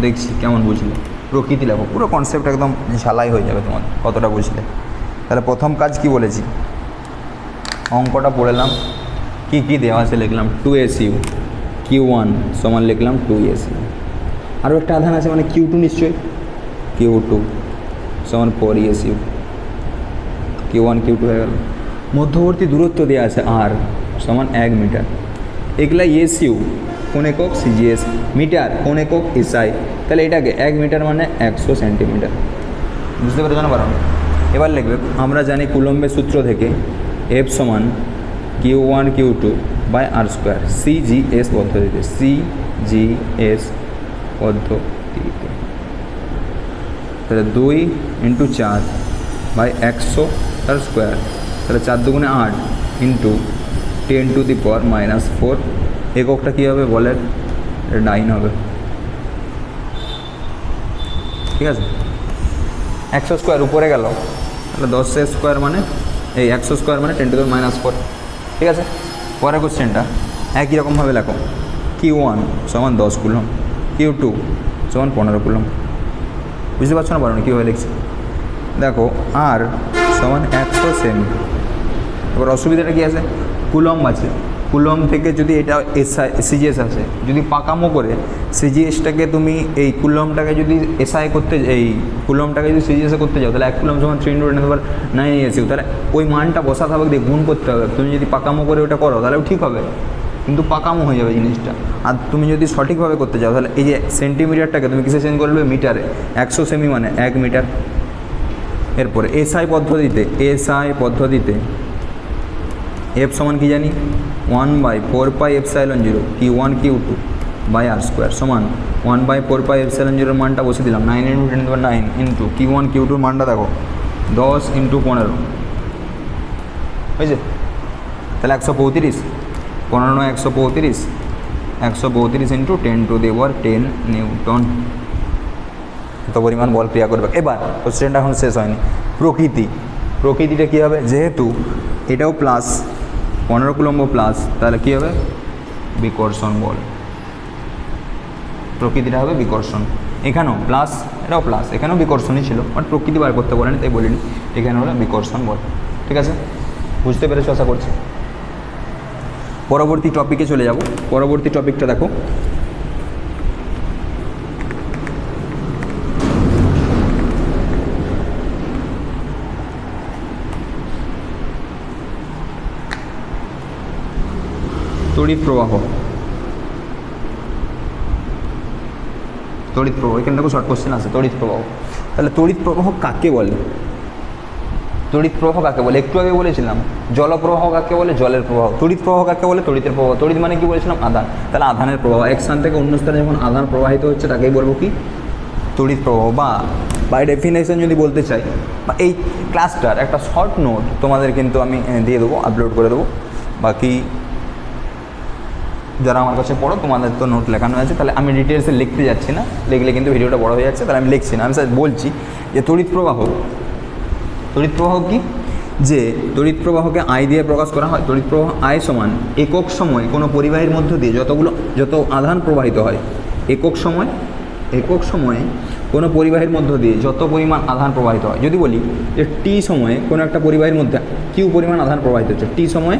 দেখছি কেমন বুঝলে। প্রকৃতি লেখো, পুরো কনসেপ্ট একদম ঝালাই হয়ে যাবে তোমার কতটা বুঝলে। তাহলে প্রথম কাজ কি বলেছি, অঙ্কটা পড়লাম, কি কি দেওয়া আছে লিখলাম 2su, q1 সমান লিখলাম 2su, আরও একটা আধান আছে মানে q2 নিশ্চয়ই, q2 সমান 4su, q1 q2 হয়ে গেল। মধ্যবর্তী দূরত্ব দেওয়া আছে r সমান 1 মিটার, এগুলা এসইউ কোন একক, সিজিএস মিটার কোন একক, এসআই, তাহলে এটাকে 1 মিটার মানে 100 সেন্টিমিটার, বুঝতে পেরেছো না? পারো। এবার লিখবে, আমরা জানি কুলম্বের সূত্র থেকে এফ সমান q1 q2 by R square, CGS পদ্ধতিতে, তাহলে 2 × 4 বাই 100 তার স্কোয়ার, তাহলে 4 দুগুণে 8 ইন্টু 10⁻⁻4, এককটা কী হবে বলের? 9 হবে। ঠিক আছে, 100 স্কোয়ার উপরে গেল, তাহলে 10 স্কোয়ার মানে 100 স্কোয়ার মানে 10⁻⁻4। ঠিক আছে, পরের কোশ্চেনটা একই রকমভাবে লেখো, q1 সমান 10 কুলম, q2 সমান 15 কুলম, বুঝতে পারছো না? পারো না কীভাবে লিখছি দেখো, আর সমান 100 সেমি। এবার অসুবিধাটা কী আছে, কুলম আছে, কুলম থেকে যদি এটা এসআই সিজিএস আছে, যদি পাকামো করে সিজিএসটাকে তুমি এই কুলমটাকে যদি এসআই করতে, এই কুলমটাকে যদি সিজিএসে করতে যাও, তাহলে 1 কুলম সমান 3 × 10⁻9 এসিউ, তাহলে ওই মানটা বসাতে হবে, দিয়ে গুণ করতে হবে। তুমি যদি পাকামো করে ওটা করো তাহলেও ঠিক হবে, কিন্তু পাকামো হয়ে যাবে জিনিসটা। আর তুমি যদি সঠিকভাবে করতে চাও তাহলে এই যে সেন্টিমিটারটাকে তুমি কিসে চেঞ্জ করবে, মিটারে, 100 সেমি মানে 1 মিটার। এরপরে এসআই পদ্ধতিতে এফ সমান কি জানি, 1/4πε0 q1 q2 by R square সমান 1/4πε0 মানটা বসে দিলাম, 9 × 10⁻9 ইন্টু q1 q2 মানটা দেখো 10 × 15 হয়েছে, তাহলে 135, 15 × 135, 135 ইন্টু 10⁻10 নিউটন, এত পরিমাণ বল ক্রিয়া করবে। এবার কোশ্চেনটা এখন শেষ হয়নি, প্রকৃতিটা কী হবে, যেহেতু এটাও প্লাস 15 কুলম্ব প্লাস, তাহলে কী হবে, বিকর্ষণ বল, প্রকৃতিটা হবে বিকর্ষণ। এখানেও প্লাস, এটাও প্লাস, এখানেও বিকর্ষণই ছিল, বাট প্রকৃতি বার করতে বলেনি তাই বলিনি, এখানে হলো বিকর্ষণ বল। ঠিক আছে, বুঝতে পেরেছো আশা করছি। পরবর্তী টপিকে চলে যাব। পরবর্তী টপিকটা দেখো, তড়িৎ প্রবাহ। এখানে দেখো শর্ট কোশ্চেন আছে, তড়িৎ প্রবাহ। তাহলে তড়িৎ প্রবাহ কাকে বলে? একটু আগে বলেছিলাম জলপ্রবাহ কাকে বলে, জলের প্রবাহ। তড়িৎ প্রবাহ কাকে বলে, তড়িতের প্রবাহ। তড়িৎ মানে কি বলেছিলাম, আধান। তাহলে আধানের প্রবাহ, এক স্থান থেকে অন্য স্থানে যখন আধান প্রবাহিত হচ্ছে তাকেই বলবো কি, তড়িৎ প্রবাহ। বা বাই ডেফিনেশন যদি বলতে চাই, বা এই ক্লাসটার একটা শর্ট নোট তোমাদের কিন্তু আমি দিয়ে দেবো, আপলোড করে দেবো। বাকি যারা আমার কাছে পড়ো তোমাদের তো নোট লেখানো আছে, তাহলে আমি ডিটেলসে লিখতে যাচ্ছি না, লিখলে কিন্তু ভিডিওটা বড় হয়ে যাচ্ছে, তাহলে আমি লিখছি না। আমি স্যার বলছি যে তড়িৎ প্রবাহ কি, যে তড়িৎ প্রবাহকে আই দিয়ে প্রকাশ করা হয়। তড়িৎ প্রবাহ আই সমান একক সময় কোনো পরিবাহীর মধ্য দিয়ে যত আধান প্রবাহিত হয়, একক সময়ে কোনো পরিবাহীর মধ্য দিয়ে যত পরিমাণ আধান প্রবাহিত হয়। যদি বলি যে টি সময়ে কোনো একটা পরিবাহীর মধ্যে কিউ পরিমাণ আধান প্রবাহিত হচ্ছে, টি সময়ে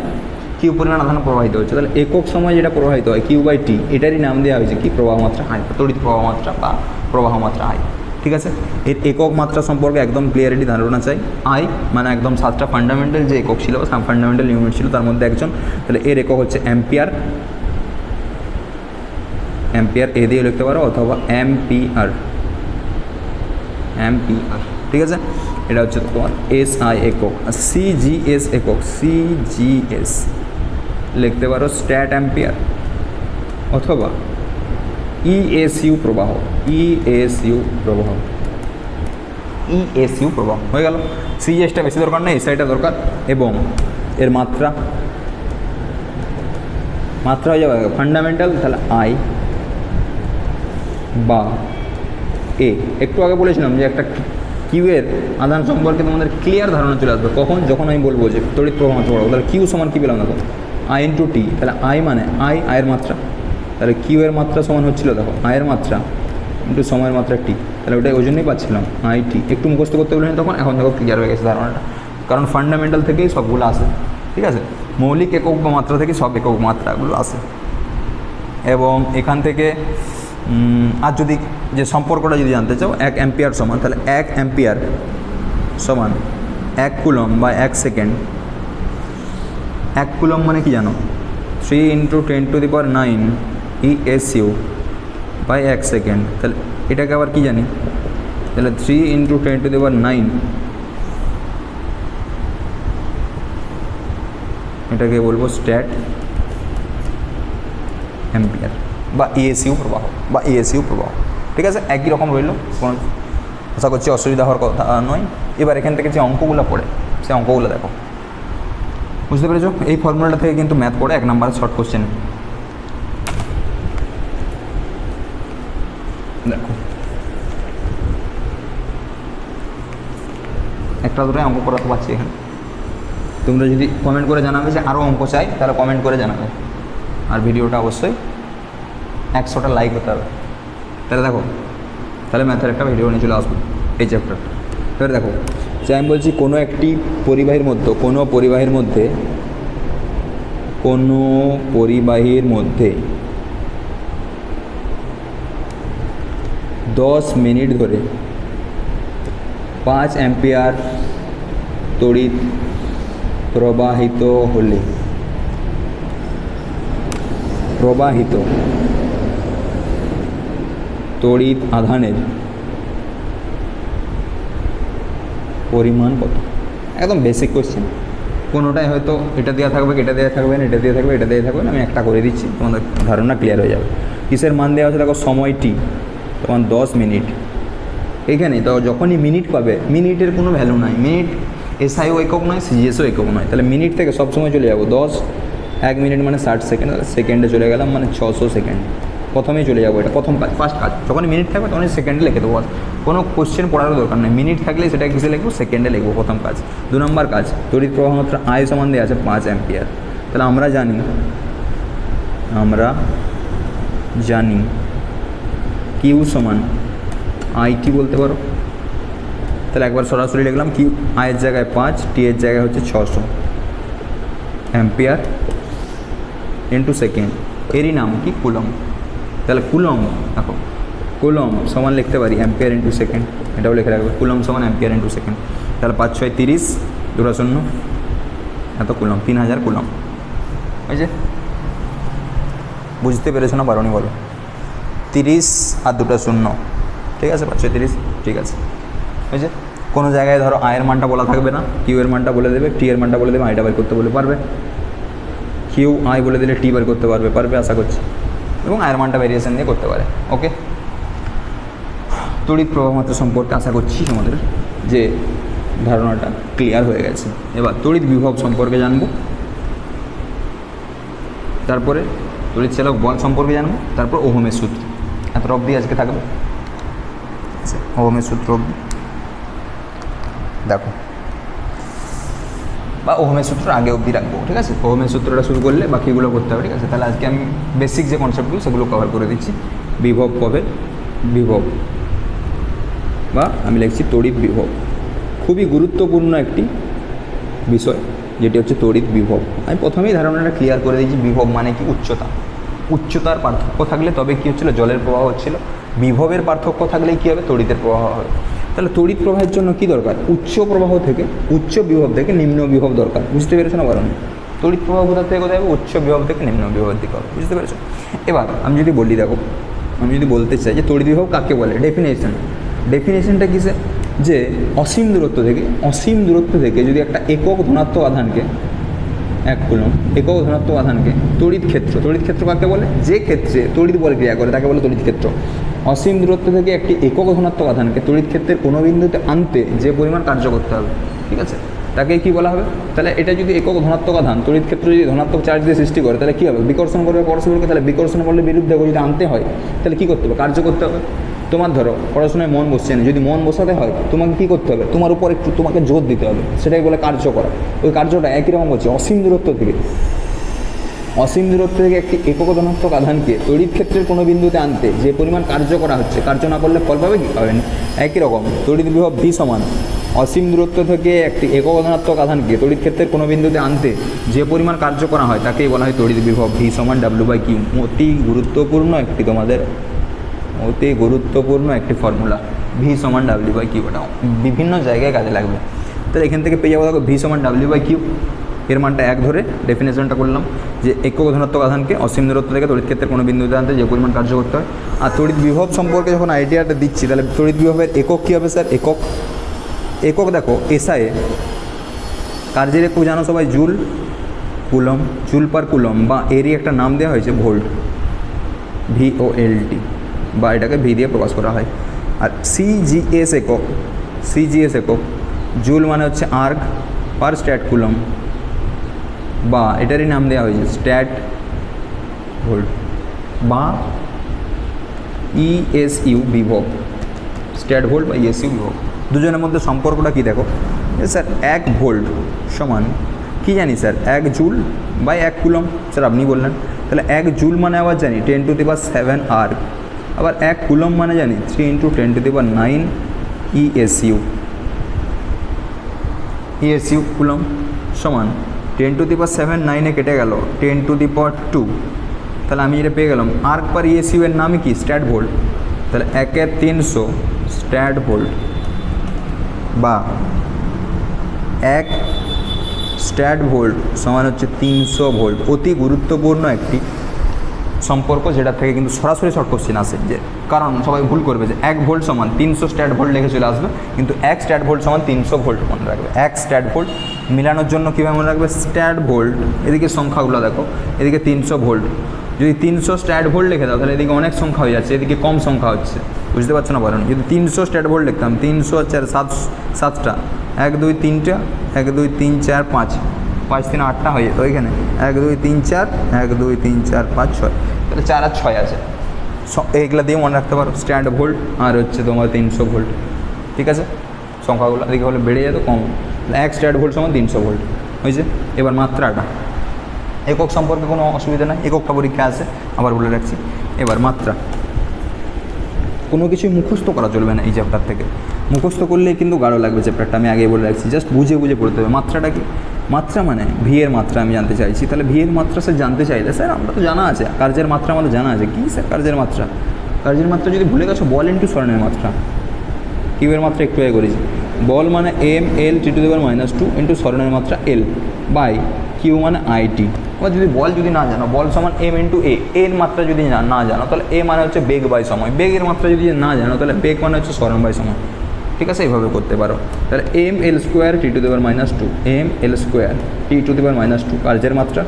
কিউ পরিমাণ আধান প্রবাহিত হচ্ছে, তাহলে একক সময় যেটা প্রবাহিত হয় কিউ বাই টি, এটারই নাম দেওয়া হয়েছে কি, প্রবাহ মাত্রা আই, তড়িৎ প্রবাহ মাত্রা বা প্রবাহ মাত্রা আই। ঠিক আছে, এর একক মাত্রা সম্পর্কে একদম ক্লিয়ারিটি ধারণা চাই। আই মানে একদম 7টা ফান্ডামেন্টাল যে একক ছিল, ফান্ডামেন্টাল ইউনিট ছিল, তার মধ্যে একজন, তাহলে এর একক হচ্ছে অ্যাম্পিয়ার এ দিয়ে লিখতে পারো, অথবা অ্যাম্পিয়ার। ঠিক আছে, এটা হচ্ছে তোমার এস আই একক। আর সিজিএস একক, সিজিএস লিখতে পারো স্ট্যাট অ্যাম্পিয়ার, অথবা ইএসইউ প্রবাহ হয়ে গেল। সিজিএসটা বেশি দরকার নেই, এসআইটা দরকার। এবং এর মাত্রা হয়ে যাবে ফান্ডামেন্টাল, তাহলে আই বা এ। একটু আগে বলেছিলাম যে একটা কিউ এর আধান সম্পর্কে তোমাদের ক্লিয়ার ধারণা চলে আসবে যখন আমি বলবো যে তড়িৎ প্রবাহ মাত্রা পড়াবো, তাহলে কিউ সমান কী পেলাম দেখো, আই ইন্টু টি। তাহলে আই মানে আয়ের মাত্রা, তাহলে কিউ এর মাত্রা সমান হচ্ছিলো দেখো আয়ের মাত্রা ইন্টু সময়ের মাত্রা টি, তাহলে ওই জন্যই পাচ্ছিলাম আই টি। একটু মুখস্থ করতে বলেন তখন, এখন দেখো ক্লিয়ার হয়ে গেছে ধারণাটা, কারণ ফান্ডামেন্টাল থেকেই সবগুলো আসে। ঠিক আছে, মৌলিক একক মাত্রা থেকে সব একক মাত্রাগুলো আসে। এবং এখান থেকে আর যদি যে সম্পর্কটা যদি জানতে চাও, 1 অ্যাম্পিয়ার সমান, তাহলে 1 অ্যাম্পিয়ার সমান 1 কুলম বা 1 সেকেন্ড। 1 কুলম মানে কি জানো, 3 × 10⁹ ESU বাই 1 সেকেন্ড। তাহলে এটাকে আবার কি জানি, তাহলে 3 × 10⁹ এটাকে বলবো স্ট্যাট অ্যাম্পিয়ার বা ইএসইউ প্রবাহ। ঠিক আছে, একই রকম রইল, কোনো আশা করছি অসুবিধা হওয়ার কথা নয়। এবার এখান থেকে যে অঙ্কগুলো পড়ে, সেই অঙ্কগুলো দেখো, বুঝতে পেরেছো? এই ফর্মুলাটা থেকে কিন্তু ম্যাথ পড়ে 1 নম্বরের শর্ট কোশ্চেন। দেখো একটা দুটোই অঙ্ক করাতে পারছি এখানে। তোমরা যদি কমেন্ট করে জানাবে যে আরও অঙ্ক চাই, তাহলে কমেন্ট করে জানাবে। আর ভিডিওটা অবশ্যই 100টা লাইক হতে হবে। তাহলে দেখো, তাহলে ম্যাথের একটা ভিডিও নিয়ে চলে আসবো এই চ্যাপ্টারটা। এবার দেখো যে আমি বলছি কোনো পরিবাহীর মধ্যে 10 মিনিট ধরে 5 অ্যাম্পিয়ার তড়িৎ প্রবাহিত তড়িৎ আধানের পরিমাণ কত? একদম বেসিক কোশ্চেন, কোনোটাই হয়তো এটা দেওয়া থাকবে, এটা দেওয়া থাকবে না, এটা দেওয়া থাকবে, এটা দেওয়া থাকবে না। আমি একটা করে দিচ্ছি, তোমাদের ধারণা ক্লিয়ার হয়ে যাবে। কিসের মান দেওয়া আছে দেখো, সময় টি, তখন 10 মিনিট। এইখানে তো যখনই মিনিট পাবে, মিনিটের কোনো ভ্যালু নাই, মিনিট এসআইও একক নয়, সিজিএসও একক নয়, তাহলে মিনিট থেকে সবসময় চলে যাবো 10। 1 মিনিট মানে 60 সেকেন্ড, সেকেন্ডে চলে গেলাম মানে 600 সেকেন্ড। প্রথমেই চলে যাবো, এটা প্রথম কাজ, ফার্স্ট কাজ। যখনই মিনিট থাকবে তখনই সেকেন্ডে লিখে দেবো, কোনো কোশ্চেন পড়ারও দরকার নেই। মিনিট থাকলে সেটা কিসে লিখবো, সেকেন্ডে লিখবো, প্রথম কাজ। 2 নম্বর কাজ, তড়িৎ প্রবাহ মাত্রা আই সমান দেওয়া আছে 5 অ্যাম্পিয়ার। তাহলে আমরা জানি কিউ সমান আইটি বলতে পারো। তাহলে একবার সরাসরি লিখলাম, কিউ আয়ের জায়গায় 5, টি এর জায়গায় হচ্ছে 600 অ্যাম্পিয়ার ইন্টু সেকেন্ড। এরই নাম কি, কুলম। তাহলে কুলম, দেখো কুলম সমান লিখতে পারি অ্যাম্পিয়ার ইন্টু সেকেন্ড, এটাও লিখে রাখবে, কুলম সমান অ্যাম্পিয়ার ইন্টু সেকেন্ড। তাহলে 5 6 30, 2 0 এত কুলম, 3000 কুলম। হয়েছে? বুঝতে পেরেছো না পারোনি বলো? 30 আর 2 0, ঠিক আছে, 5 6 30, ঠিক আছে। হয়েছে? কোনো জায়গায় ধরো আয়ের মানটা বলা থাকবে না, কিউ এর মানটা বলে দেবে, টি এর মানটা বলে দেবে, আইটা বের করতে বলে পারবে। কিউ আই বলে দিলে টি বের করতে পারবে আশা করছি, এবং আয়ের মানটা ভেরিয়েশন দিয়ে করতে পারে। ওকে, তো তড়িৎ প্রবাহ মাত্রা সম্পর্কে আশা করছি তোমাদের যে ধারণাটা ক্লিয়ার হয়ে গেছে। এবার তড়িৎ বিভব সম্পর্কে জানবো, তারপরে তড়িৎ চালক বল সম্পর্কে জানবো, তারপর ওহমের সূত্র। এত অবধি আজকে থাকবে। ওহমের সূত্র অবধি দেখো, বা ওহমের সূত্র আগে অবধি রাখবো, ঠিক আছে? ওহমের সূত্রটা শুরু করলে বাকিগুলো করতে হবে, ঠিক আছে? তাহলে আজকে আমি বেসিক যে কনসেপ্টগুলো সেগুলো কভার করে দিচ্ছি। বিভব কবে, বিভব বা আমি লিখছি তড়িৎ বিভব, খুবই গুরুত্বপূর্ণ একটি বিষয় যেটি হচ্ছে তড়িৎ বিভব। আমি প্রথমেই ধারণাটা ক্লিয়ার করে দিয়েছি, বিভব মানে কি? উচ্চতা। উচ্চতার পার্থক্য থাকলে তবে কী হচ্ছিলো? জলের প্রবাহ হচ্ছিল। বিভবের পার্থক্য থাকলেই কী হবে? তড়িতের প্রবাহ হবে। তাহলে তড়িৎ প্রবাহের জন্য কী দরকার? উচ্চ প্রবাহ থেকে, উচ্চ বিভব থেকে নিম্ন বিভব দরকার। বুঝতে পেরেছো না? কারণ তড়িৎ প্রবাহ কোথা থেকে কোথায় হবে? উচ্চ বিভব থেকে নিম্ন বিভবের দিকে হবে। বুঝতে পেরেছো? এবার আমি যদি বলি, দেখো আমি যদি বলতে চাই যে তড়িৎ বিভব কাকে বলে, ডেফিনেশনটা কিসে? যে অসীম দূরত্ব থেকে যদি একটা একক ধনাত্মক আধানকে, 1 কুলম্ব একক ধনাত্মক আধানকে তড়িৎ ক্ষেত্র কাকে বলে? যে ক্ষেত্রে তড়িৎ বল ক্রিয়া করে তাকে বলে তড়িৎ ক্ষেত্র। অসীম দূরত্ব থেকে একটি একক ধনাত্মক আধানকে তড়িৎ ক্ষেত্রের কোনো বিন্দুতে আনতে যে পরিমাণ কার্য করতে হবে, ঠিক আছে, তাকে কি বলা হবে? তাহলে এটা যদি একক ধনাত্মক আধান তড়িৎ ক্ষেত্র যদি ধনাত্মক চার্জ দিয়ে সৃষ্টি করে, তাহলে কী হবে? বিকর্ষণ করবে পরস্পরকে। তাহলে বিকর্ষণ করলে বিরুদ্ধে যদি আনতে হয় তাহলে কী করতে হবে? কার্য করতে হবে। তোমার ধরো পড়াশোনায় মন বসছে না, যদি মন বসাতে হয় তোমাকে কী করতে হবে? তোমার উপর একটু তোমাকে জোর দিতে হবে, সেটাই বলে কার্য করা। ওই কার্যটা একই রকম হচ্ছে অসীম দূরত্ব থেকে একটি একক ধনাত্মক আধানকে তড়িৎ ক্ষেত্রের কোনো বিন্দুতে আনতে যে পরিমাণ কার্য করা হচ্ছে, কার্য না করলে ফল পাবে কি? পাবেন। একই রকম তড়িৎ বিভব ভি সমান অসীম দূরত্ব থেকে একটি একক ধনাত্মক আধানকে তড়িৎ ক্ষেত্রের কোনো বিন্দুতে আনতে যে পরিমাণ কার্য করা হয় তাকেই বলা হয় তড়িৎ বিভব। ভি সমান W/Q। অতি গুরুত্বপূর্ণ একটি ফর্মুলা, ভি সমান W/Q। এটা বিভিন্ন জায়গায় কাজে লাগবে। তাহলে এখান থেকে পেয়ে যাবো, দেখো ভি সমান W/Q, এর মানটা 1 ধরে ডেফিনেশনটা করলাম যে একক ধনাত্মক আধানকে অসীম দূরত্ব থেকে তড়িৎ ক্ষেত্রের কোনো বিন্দুতে আনতে যে পরিমাণ কার্য করতে হয়। আর তড়িৎ বিভব সম্পর্কে যখন আইডিয়াটা দিচ্ছি, তাহলে তড়িৎ বিভবের একক কী হবে স্যার? একক দেখো এসআই কার্যের একক জানো সবাই, joule coulomb, joule per coulomb, বা এরই একটা নাম দেওয়া হয়েছে ভোল্ট, VOLT, বা এটাকে ভি দিয়ে প্রকাশ করা হয়। আর সিজিএস একক জুল মানে হচ্ছে আর্ক পার স্ট্যাট কুলম, বা এটারই নাম দেওয়া হয়েছে স্ট্যাট ভোল্ট, বা ESU বিভব, স্ট্যাট ভোল্ট বা ESU বিভব। দুজনের মধ্যে সম্পর্কটা কী দেখো স্যার? 1 ভোল্ট সমান কী জানি sir? 1 joule by 1 coulomb. Sir আপনি বললেন, তাহলে 1 জুল মানে আবার জানি 10⁻7 আর্ক, আবার 1 কুলম মানে জানি 3 × 10⁹ ESU কুলম সমান 10⁷ 9 কেটে গেল 10⁻²। তাহলে আমি এটা পেয়ে গেলাম আর্ক পার ESU এর নামই কি? Stat volt. তাহলে 1/300 স্ট্যাট ভোল্ট, বা 1 স্ট্যাট ভোল্ট সমান হচ্ছে 300 ভোল্ট। অতি গুরুত্বপূর্ণ একটি সম্পর্ক, যেটা থেকে কিন্তু সরাসরি শর্ট কোশ্চেন আসে। যে কারণ সবাই ভুল করবে যে 1 ভোল্ট সমান 300 স্ট্যাট ভোল্ট লিখে চলে আসবে, কিন্তু 1 স্ট্যাট ভোল্ট সমান 300 ভোল্ট মনে রাখবে। 1 স্ট্যাট ভোল্ট মিলানোর জন্য কীভাবে মনে রাখবে? স্ট্যাট ভোল্ট, এদিকে সংখ্যাগুলো দেখো, এদিকে 300 ভোল্ট, যদি 300 স্ট্যাট ভোল্ট লিখে দাও তাহলে এদিকে অনেক সংখ্যা হয়ে যাচ্ছে, এদিকে কম সংখ্যা হচ্ছে। বুঝতে পারছো না? বলুন, যদি 300 স্ট্যাট ভোল্ট লিখতাম, 300 আর 4 7টা, 1 2 3টা, 1 2 3 4 5, 5 3 8টা হয়ে যেত ওইখানে, 1 2 3 4, 1 2 3 4 5 6, তাহলে 4 আর 6 আছে। এইগুলো দিয়ে মনে রাখতে পারো স্ট্যাট ভোল্ট আর হচ্ছে তোমার 300 ভোল্ট, ঠিক আছে? সংখ্যাগুলো এদিকে হলে বেড়ে যেত, কম। 1 স্ট্যাট ভোল্ট সমান 300 ভোল্ট হয়েছে। এবার মাত্রাটা, একক সম্পর্কে কোনো অসুবিধা নাই, এককটা পরীক্ষা আছে, আবার বলে রাখছি। এবার মাত্রা, কোনো কিছুই মুখস্থ করা চলবে না এই চ্যাপ্টার থেকে। মুখস্থ করলেই কিন্তু গাঢ় লাগবে চ্যাপ্টারটা, আমি আগেই বলে রাখছি। জাস্ট বুঝে পড়তে হবে। মাত্রাটা কি? মাত্রা মানে ভি এর মাত্রা আমি জানতে চাইছি। তাহলে ভি এর মাত্রা স্যার জানতে চাইলে, স্যার আমরা তো জানা আছে কার্যের মাত্রা আমাদের জানা আছে। কী স্যার কার্যের মাত্রা? কার্যের মাত্রা যদি ভুলে গেছো, বল ইন্টু সরণের মাত্রা। কিউবের মাত্রা একটু আগে করেছি। বল মানে ML T⁻² ইন্টু সরণের মাত্রা L বাই কিউ মানে IT। এবার যদি বল না জানো, বল সমান M × A, এর মাত্রা যদি না জানো তাহলে A মানে হচ্ছে বেগ বাই সময়, বেগের মাত্রা যদি না জানো তাহলে বেগ মানে হচ্ছে সরণ বাই সময়। ঠিক আছে, এইভাবে করতে পারো। তাহলে ML² T⁻², ML² T⁻² কার্যের মাত্রা,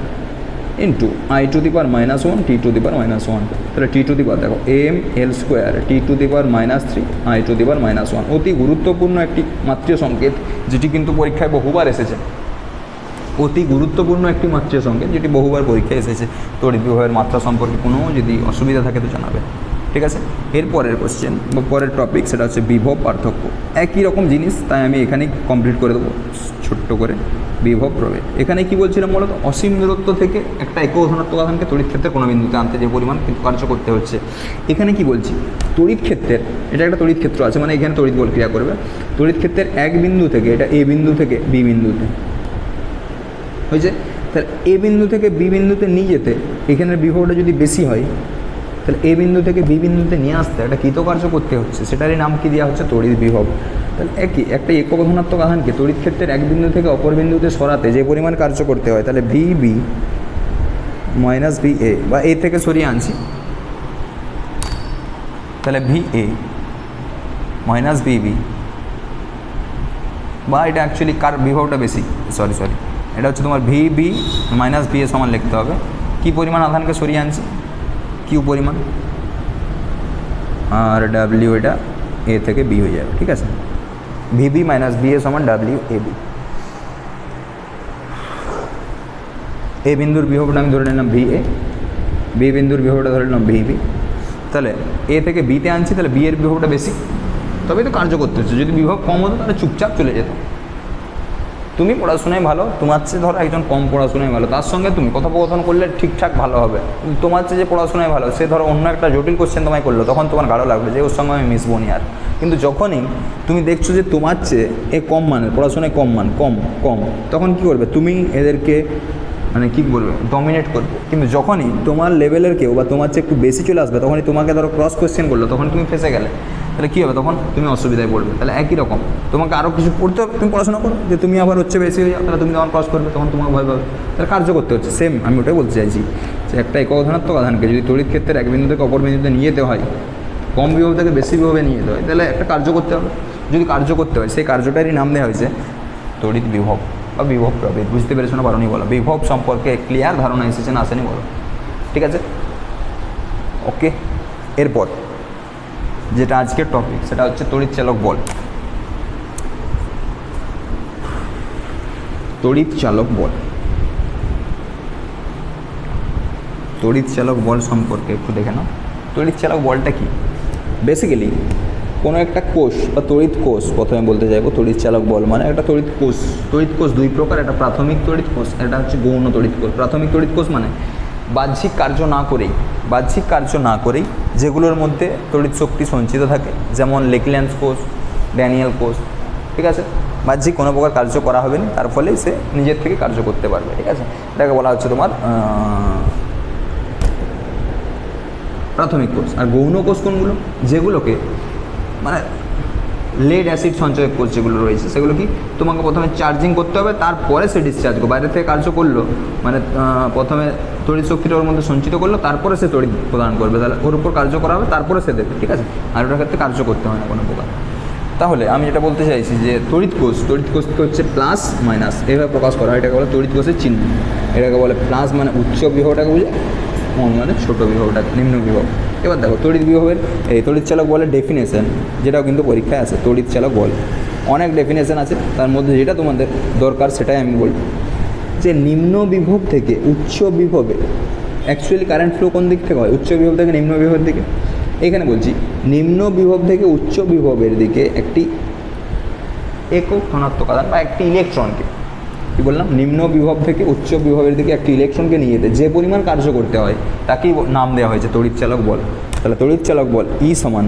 into I to the power -1 T to the power -1। তাহলে টি টু দি পাওয়ার দেখো M L square T to the power -3 I to the power -1। অতি গুরুত্বপূর্ণ একটি মাত্রীয় সংকেত, যেটি কিন্তু পরীক্ষায় বহুবার এসেছে। অতি গুরুত্বপূর্ণ একটি মাত্রীয় সংকেত যেটি বহুবার পরীক্ষায় এসেছে। তড়িৎ বিভবের মাত্রা সম্পর্কে কোনো যদি অসুবিধা থাকে তো জানাবে, ঠিক আছে। এর পরের কোশ্চেন বা পরের টপিক সেটা হচ্ছে বিভব পার্থক্য। একই রকম জিনিস, তাই আমি এখানেই কমপ্লিট করে দেবো ছোট্ট করে। বিভব প্রভেদ, এখানে কি বলছিলাম মূলত, অসীম দূরত্ব থেকে একটা একক ধনাত্মক আধানকে তড়িৎ ক্ষেত্রের কোনো বিন্দুতে আনতে যে পরিমাণ কার্য করতে হচ্ছে। এখানে কি বলছি, তড়িৎ ক্ষেত্রের, এটা একটা তড়িৎ ক্ষেত্র আছে, মানে এখানে তড়িৎ বল ক্রিয়া করবে। তড়িৎ ক্ষেত্রের এক বিন্দু থেকে, এটা এ বিন্দু থেকে বি বিন্দুতে হয়েছে, তাহলে এ বিন্দু থেকে বি বিন্দুতে নিয়ে যেতে এখানের বিভবটা যদি বেশি হয়, তাহলে এ বিন্দু থেকে বি বিন্দুতে নিয়ে আসতে একটা কৃতকার্য করতে হচ্ছে, সেটারই নাম কি দেওয়া হচ্ছে, তড়িৎ বিভব। তাহলে একই একটা একক ধনাত্মক আধানকে তড়িৎ ক্ষেত্রের এক বিন্দু থেকে অপর বিন্দুতে সরাতে যে পরিমাণ কার্য করতে হয়, তাহলে V B minus V A, বা এ থেকে সরিয়ে আনছি, তাহলে V A minus V B, বা এটা অ্যাকচুয়ালি কার বিভবটা বেশি, সরি এটা হচ্ছে তোমার V B minus V A সমান লিখতে হবে কী পরিমাণ আধানকে সরিয়ে আনছি, কিউ পরিমাণ, আর ডাব্লিউ এটা এ থেকে বি হয়ে যাবে, ঠিক আছে। V B minus B A সমান ডাব্লিউ এ বি। এ বিন্দুর বিভবটা আমি ধরে নিলাম ভি এ, বি বিন্দুর বিভবটা ধরে নিলাম ভি বি। তাহলে এ থেকে বিতে আনছি, তাহলে বি এর বিভবটা বেশি, তবেই তো কার্য করতে হচ্ছে। যদি বিভব কম হতো তাহলে চুপচাপ চলে যেত। তুমি পড়াশোনায় ভালো, তোমার চেয়ে ধরো একজন কম পড়াশোনায় ভালো, তার সঙ্গে তুমি কথোপকথন করলে ঠিকঠাক ভালো হবে। তোমার চেয়ে যে পড়াশোনায় ভালো, সে ধরো অন্য একটা জটিল কোশ্চেন তোমায় করলো, তখন তোমার গাঢ় লাগবে যে ওর সঙ্গে আমি মিশবো নি আর। কিন্তু যখনই তুমি দেখছো যে তোমার চেয়ে এ কম মানের, পড়াশোনায় কম মান, কম, তখন কী করবে, তুমি এদেরকে মানে কী বলবে, ডমিনেট করবে। কিন্তু যখনই তোমার লেভেলের কেউ বা তোমার চেয়ে একটু বেশি চলে আসবে, তখনই তোমাকে ধরো ক্রস কোশ্চেন করলো, তখন তুমি ফেসে গেলে, তাহলে কী হবে, তখন তুমি অসুবিধায় পড়বে। তাহলে একই রকম তোমাকে আরও কিছু পড়তে হবে, তুমি পড়াশোনা করো, যে তুমি আবার হচ্ছে বেশি হয়ে যাও, তাহলে তুমি যখন ক্রস করবে তখন তোমাকে ভয় পাবে, তাহলে কার্য করতে হচ্ছে। সেম আমি ওটাই বলতে চাইছি যে একটা একক ধনাত্মক আধানকে যদি তড়িৎ ক্ষেত্রের এক বিন্দু থেকে অপর বিন্দুতে নিয়ে যেতে হয়, কম বিভব থেকে বেশি বিভবে নিয়ে যেতে হয়, তাহলে একটা কার্য করতে হবে। যদি কার্য করতে হয়, সেই কার্যটারই নাম দেওয়া হয়েছে তড়িৎ বিভব বা বিভব প্রভেদ। বুঝতে পেরেছো না, পারোনি বলো। বিভব সম্পর্কে ক্লিয়ার ধারণা এসেছে না আসেনি বলো, ঠিক আছে। ওকে, এরপর যেটা আজকের টপিক সেটা হচ্ছে তড়িৎ চালক বল। তড়িৎ চালক বল সম্পর্কে একটু দেখে নাও। তড়িৎ চালক বলটা কি? বেসিক্যালি কোনো একটা কোষ বা তড়িৎ কোষ, প্রথমে বলতে চাইবো তড়িৎ চালক বল মানে একটা তড়িৎ কোষ দুই প্রকার, একটা প্রাথমিক তড়িৎ কোষ, এটা হচ্ছে গৌণ তড়িৎ কোষ। প্রাথমিক তড়িৎ কোষ মানে বাহ্যিক কার্য না করেই যেগুলোর মধ্যে তড়িৎ শক্তি সঞ্চিত থাকে, যেমন লেকল্যান্ডস কোষ, ড্যানিয়েল কোষ, ঠিক আছে। বাহ্যিক কোনো প্রকার কার্য করা হবে না, তার ফলে সে নিজের থেকে কার্য করতে পারবে, ঠিক আছে। এটাকে বলা হচ্ছে তোমার প্রাথমিক কোষ। আর গৌণ কোষ কোনগুলো? যেগুলোকে মানে লেড অ্যাসিড সঞ্চয়ক কোষ যেগুলো রয়েছে, সেগুলো কি তোমাকে প্রথমে চার্জিং করতে হবে, তারপরে সে ডিসচার্জ করবে। বাইরে থেকে কার্য করলো মানে প্রথমে তড়িৎ শক্তিটা ওর মধ্যে সঞ্চিত করলো, তারপরে সে তড়িৎ প্রদান করবে, তাহলে ওর উপর কার্য করা হবে, তারপরে সে দেবে, ঠিক আছে। আর ওটার ক্ষেত্রে কার্য করতে হয় না কোনো প্রকার। তাহলে আমি যেটা বলতে চাইছি যে তড়িৎ কোষকে হচ্ছে প্লাস মাইনাস এভাবে প্রকাশ করা হয়। এটাকে বলে তড়িৎ কোষের চিহ্ন। এটাকে বলে প্লাস মানে উচ্চ বিভবটাকে বুঝে, মানে ছোটো বিভবটাকে নিম্ন বিভব। এবার দেখো তড়িৎ বিভবের এই তড়িৎ চালক বলের ডেফিনেশন, যেটাও কিন্তু পরীক্ষায় আছে। তড়িৎ চালক বল অনেক ডেফিনেশন আছে, তার মধ্যে যেটা তোমাদের দরকার সেটাই আমি বলব। যে নিম্ন বিভব থেকে উচ্চ বিভবে অ্যাকচুয়ালি কারেন্ট ফ্লো কোন দিক থেকে হয়? উচ্চ বিভব থেকে নিম্ন বিভবের দিকে। এখানে বলছি নিম্ন বিভব থেকে উচ্চ বিভবের দিকে একটি একক ধনাত্মক আধান বা একটি ইলেকট্রনকে, কী বললাম, নিম্ন বিভব থেকে উচ্চ বিভবের দিকে একটি ইলেকট্রনকে নিয়ে যেতে যে পরিমাণ কার্য করতে হয় তাকেই নাম দেওয়া হয়েছে তড়িৎ চালক বল। তাহলে তড়িৎ চালক বল ই সমান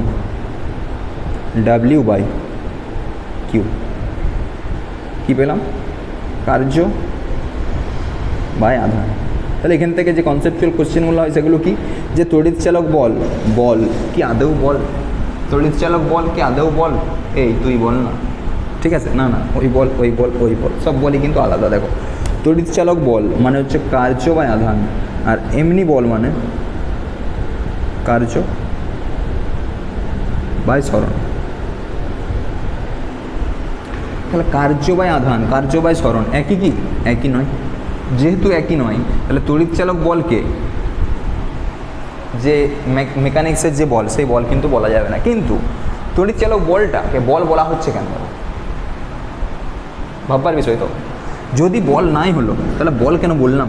W/Q। কী পেলাম? কার্য বাই আধান। তাহলে এখান থেকে যে কনসেপচুয়াল কোশ্চেনগুলো হয় সেগুলো কি? যে তড়িৎ চালক বল কি আদৌ বল? তড়িৎ চালক বল কি আদৌ বল? এই তুই বল না, ঠিক আছে। না ওই বল সব বলই কিন্তু আলাদা। দেখো তড়িৎ চালক বল মানে হচ্ছে কার্য বাই আধান, আর এমনি বল মানে কার্য বাই সরণ। তাহলে কার্য বাই আধান, কার্য বাই সরণ একই কি? একই নয়। যেহেতু একই নয় তাহলে তড়িৎচালক বলকে যে মেকানিক্সের যে বল সেই বল কিন্তু বলা যাবে না। কিন্তু তড়িৎচালক বলটাকে বল বলা হচ্ছে কেন? ভাববার বিষয় তো। যদি বল নাই হলো তাহলে বল কেন বললাম?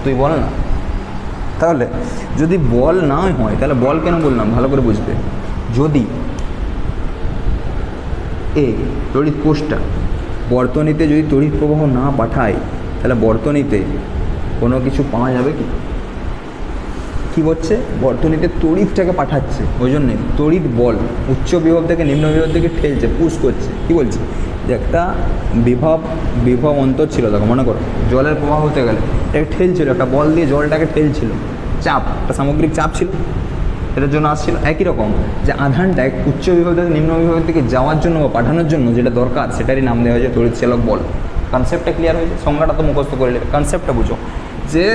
তুই বল না। তাহলে যদি বল নাই হয় তাহলে বল কেন বললাম? ভালো করে বুঝবে। যদি এই তড়িৎ কোষটা বর্তনীতে যদি তড়িৎ প্রবাহ না পাঠায় তাহলে বর্তনীতে কোনো কিছু পাওয়া যাবে কি? কী হচ্ছে? বর্তনীতে তড়িৎটাকে পাঠাচ্ছে, ওই জন্যে তড়িৎ বল উচ্চ বিভব থেকে নিম্ন বিভব থেকে ঠেলছে, পুশ করছে। কী বলছি? যে একটা বিভব অন্তর ছিল, দেখো মনে করো জলের প্রবাহ হতে গেলে এটাকে ঠেলছিল, একটা বল দিয়ে জলটাকে ঠেলছিল, চাপ, একটা সামগ্রিক চাপ ছিল, এটার জন্য আসছিল। একই রকম যে আধানটা উচ্চ বিভব থেকে নিম্ন বিভবের দিকে যাওয়ার জন্য বা পাঠানোর জন্য যেটা দরকার সেটারই নাম দেওয়া হয়েছে তড়িৎচালক বল। কনসেপ্টটা ক্লিয়ার হয়েছে? সংজ্ঞাটা তো মুখস্থ করে নেবে, কনসেপ্টটা বুঝো। যে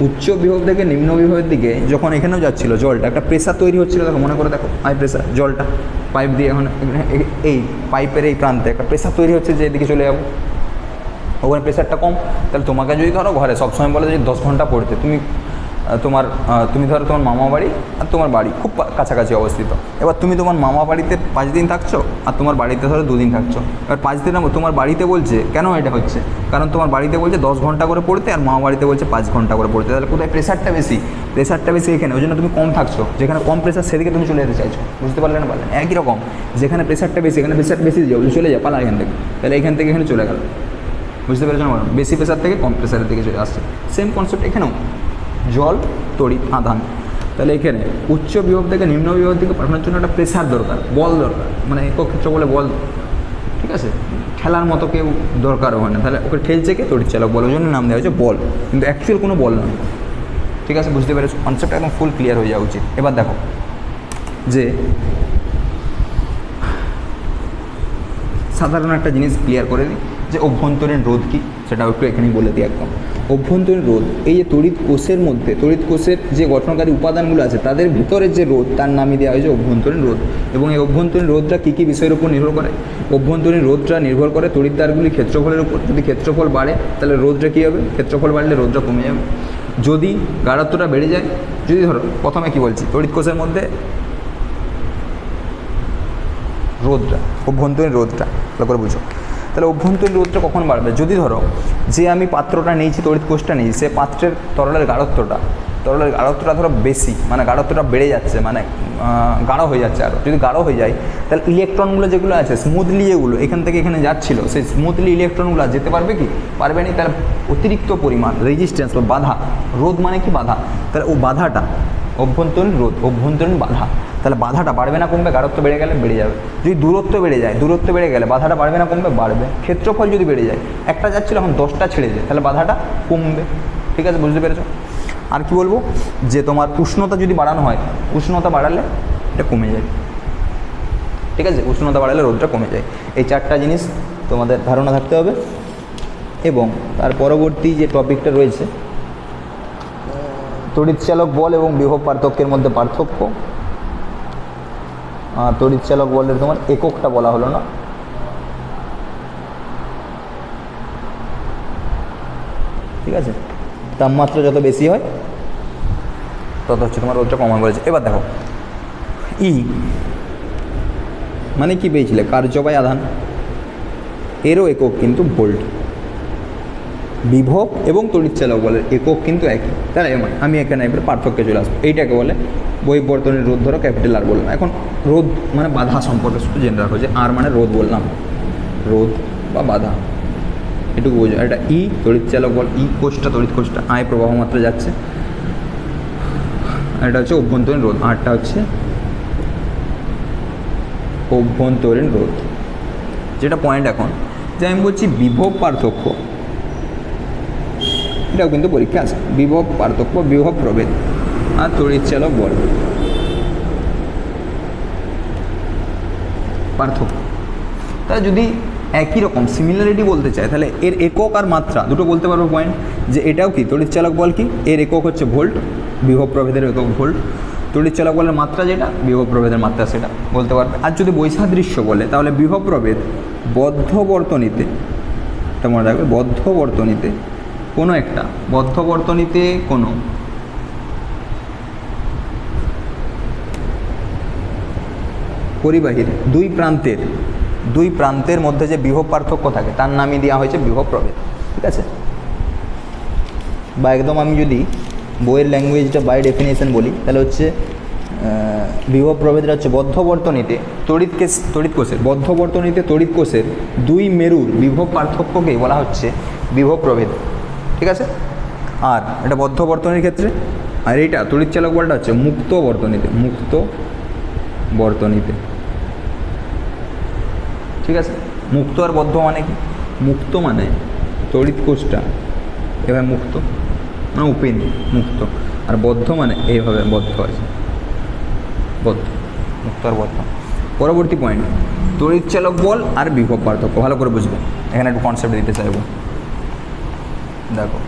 উচ্চ বিভব থেকে নিম্ন বিভবের দিকে যখন এখানেও যাচ্ছিলো জলটা, একটা প্রেসার তৈরি হচ্ছিলো, দেখো মনে করে দেখো, হাই প্রেসার, জলটা পাইপ দিয়ে এখন এই পাইপের এই প্রান্তে একটা প্রেসার তৈরি হচ্ছে যে এদিকে চলে যাবো, ওখানে প্রেসারটা কম। তাহলে তোমাকে যদি ধরো ঘরে সবসময় বলে যে 10 ঘন্টা পড়তে, তুমি ধরো তোমার মামা বাড়ি আর তোমার বাড়ি খুব কাছাকাছি অবস্থিত। এবার তুমি তোমার মামা বাড়িতে 5 দিন থাকছো আর তোমার বাড়িতে ধরো 2 দিন থাকছো। এবার 5 দিন তোমার বাড়িতে বলছে, কেন এটা হচ্ছে? কারণ তোমার বাড়িতে বলছে 10 ঘন্টা করে পড়তে আর মামা বাড়িতে বলছে 5 ঘন্টা করে পড়তে। তাহলে কোথায় প্রেসারটা বেশি? প্রেসারটা বেশি এখানে, ওই জন্য তুমি কম থাকছো। যেখানে কম প্রেসার সেদিকে তুমি চলে যেতে চাইছো। বুঝতে পারলে না? পারলে একই রকম, যেখানে প্রেসারটা বেশি এখানে প্রেসার বেশি যাও, চলে যাও, পালা এখান থেকে। তাহলে এখান থেকে এখানে চলে গেল। বুঝতে পেরেছো না? বেশি প্রেসার থেকে কম প্রেসারের দিকে চলে আসছে। সেম কনসেপ্ট এখানেও, জল তড়িৎ আধান। তাহলে এখানে উচ্চ বিভব থেকে নিম্ন বিভব থেকে পাঠানোর জন্য একটা প্রেসার দরকার, বল দরকার, মানে একক ক্ষেত্র বলে বল, ঠিক আছে? খেলার মতো কেউ দরকার হয় না, তাহলে ওকে ঠেলছে কে? তড়িৎচালক বল, ওই জন্য নাম দেওয়া হয়েছে বল, কিন্তু অ্যাকচুয়াল কোনো বল নয়। ঠিক আছে? বুঝতে পেরেছো? কনসেপ্টটা একদম ফুল ক্লিয়ার হয়ে যাওয়া উচিত। এবার দেখো যে সাধারণ একটা জিনিস ক্লিয়ার করে দিই, যে অভ্যন্তরীণ রোধ কী সেটাও একটু এখানেই বলে দিই একদম। অভ্যন্তরীণ রোধ, এই যে তড়িৎ কোষের মধ্যে তড়িৎ কোষের যে গঠনকারী উপাদানগুলো আছে তাদের ভিতরের যে রোধ, তার নামই দেওয়া হয়েছে অভ্যন্তরীণ রোধ। এবং এই অভ্যন্তরীণ রোধটা কী কী বিষয়ের উপর নির্ভর করে? অভ্যন্তরীণ রোধটা নির্ভর করে তড়িৎদ্বারগুলির ক্ষেত্রফলের উপর। যদি ক্ষেত্রফল বাড়ে তাহলে রোধটা কী হবে? ক্ষেত্রফল বাড়লে রোধটা কমে যাবে। যদি গাঢ়ত্বটা বেড়ে যায়, যদি ধরো প্রথমে কী বলছি, তড়িৎ কোষের মধ্যে রোধটা, অভ্যন্তরীণ রোধটা ভালো করে বুঝো। তাহলে অভ্যন্তরীণ রোধটা কখন বাড়বে? যদি ধরো যে আমি পাত্রটা নিয়েছি, তড়িৎ কোষটা নিয়েছি, সে পাত্রের তরলের গাঢ়ত্বটা ধরো বেশি, মানে গাঢ়ত্বটা বেড়ে যাচ্ছে, মানে গাঢ় হয়ে যাচ্ছে আরও। যদি গাঢ় হয়ে যায় তাহলে ইলেকট্রনগুলো যেগুলো আছে স্মুথলি, এগুলো এখান থেকে এখানে যাচ্ছিলো, সেই স্মুথলি ইলেকট্রনগুলো যেতে পারবে কি? পারবে না। তাহলে অতিরিক্ত পরিমাণ রেজিস্ট্যান্স বা বাধা, রোধ মানে কি? বাধা। তাহলে ও বাধাটা অভ্যন্তরীণ রোধ, অভ্যন্তরীণ বাধা। তাহলে বাধাটা বাড়বে না কমবে? গাঢ়ত্ব বেড়ে গেলে বেড়ে যাবে। যদি দূরত্ব বেড়ে যায়, দূরত্ব বেড়ে গেলে বাধাটা বাড়বে না কমবে? বাড়বে। ক্ষেত্রফল যদি বেড়ে যায়, একটা যাচ্ছিল এখন 10টা ছেড়ে যায়, তাহলে বাধাটা কমবে। ঠিক আছে? বুঝতে পেরেছো? আর কি বলবো, যে তোমার উষ্ণতা যদি বাড়ানো হয়, উষ্ণতা বাড়ালে এটা কমে যায়। ঠিক আছে? উষ্ণতা বাড়ালে রোধটা কমে যায়। এই 4টা জিনিস তোমাদের ধারণা থাকতে হবে। এবং তার পরবর্তী যে টপিকটা রয়েছে, তড়িৎচালক বল এবং বিভব পার্থক্যের মধ্যে পার্থক্য। তড়িৎচালক বলের তোমার এককটা বলা হলো না। ঠিক আছে? তাপমাত্রা যত বেশি হয় তত হচ্ছে তোমার রোধটা কম বলেছে। এবার দেখো ই মানে কি পেয়েছিলে? কার্যবাহী আধান, এরও একক কিন্তু ভোল্ট। বিভব এবং তড়িৎচালক বলের একক কিন্তু একই। তাহলে আমি এখানে এবার পার্থক্যে চলে আসবো। এইটাকে বলে বৈবর্তনের রোধ, ধরো ক্যাপিটাল আর বললাম। এখন রোধ মানে বাধা সম্পর্কে শুধু জেনে রাখো, যে আর মানে রোধ বললাম, রোধ বা বাধা, এটুকু বোঝো। এটা ই তড়িৎচালক বল, ই কোষটা তড়িৎ কোষটা, আয় প্রবাহ মাত্রা যাচ্ছে, এটা হচ্ছে অভ্যন্তরীণ রোধ, আরটা হচ্ছে অভ্যন্তরীণ রোধ। যেটা পয়েন্ট এখন যে আমি বলছি বিভব পার্থক্য, এটাও কিন্তু পরীক্ষা আছে। বিভব পার্থক্য, বিভব প্রভেদ আর তড়িৎচালক বল পার্থক্য। তাহলে যদি একই রকম সিমিলারিটি বলতে চায় তাহলে এর একক আর মাত্রা দুটো বলতে পারবো পয়েন্ট, যে এটাও কি তড়িৎচালক বল, কি এর একক হচ্ছে ভোল্ট, বিভব প্রভেদের একক ভোল্ট। তড়িৎচালক বলের মাত্রা যেটা, বিভব প্রভেদের মাত্রা সেটা বলতে পারবে। আর যদি বৈসাদৃশ্য বলে তাহলে বিভব প্রভেদ বদ্ধ বর্তনীতে এটা মনে রাখবে, বদ্ধ বর্তনীতে কোনো একটা বদ্ধ বর্তনীতে কোনো পরিবাহীর দুই প্রান্তের মধ্যে যে বিভব পার্থক্য থাকে তার নামই দেওয়া হয়েছে বিভব প্রভেদ। ঠিক আছে, বা একদম আমি যদি বইয়ের ল্যাঙ্গুয়েজটা বাই ডেফিনেশন বলি তাহলে হচ্ছে বিভব প্রভেদটা হচ্ছে বদ্ধ বর্তনীতে বদ্ধ বর্তনীতে তড়িৎ কোষের দুই মেরুর বিভব পার্থক্যকে বলা হচ্ছে বিভব প্রভেদ। ঠিক আছে, আর এটা বদ্ধ বর্তনীর ক্ষেত্রে, আর এইটা তড়িৎ চালক বলটা হচ্ছে মুক্ত বর্তনীতে। ঠিক আছে, মুক্ত আর বদ্ধ মানে কি? মুক্ত মানে তড়িৎ কোষটা এভাবে মুক্ত, মানে ওপেন মুক্ত, আর বদ্ধ মানে এইভাবে বদ্ধ আছে, মুক্ত আর বদ্ধ। পরবর্তী পয়েন্ট, তড়িৎ চালক বল আর বিভব পার্থক্য ভালো করে বুঝবে। এখানে একটু কনসেপ্ট দিতে চাইব, দেখো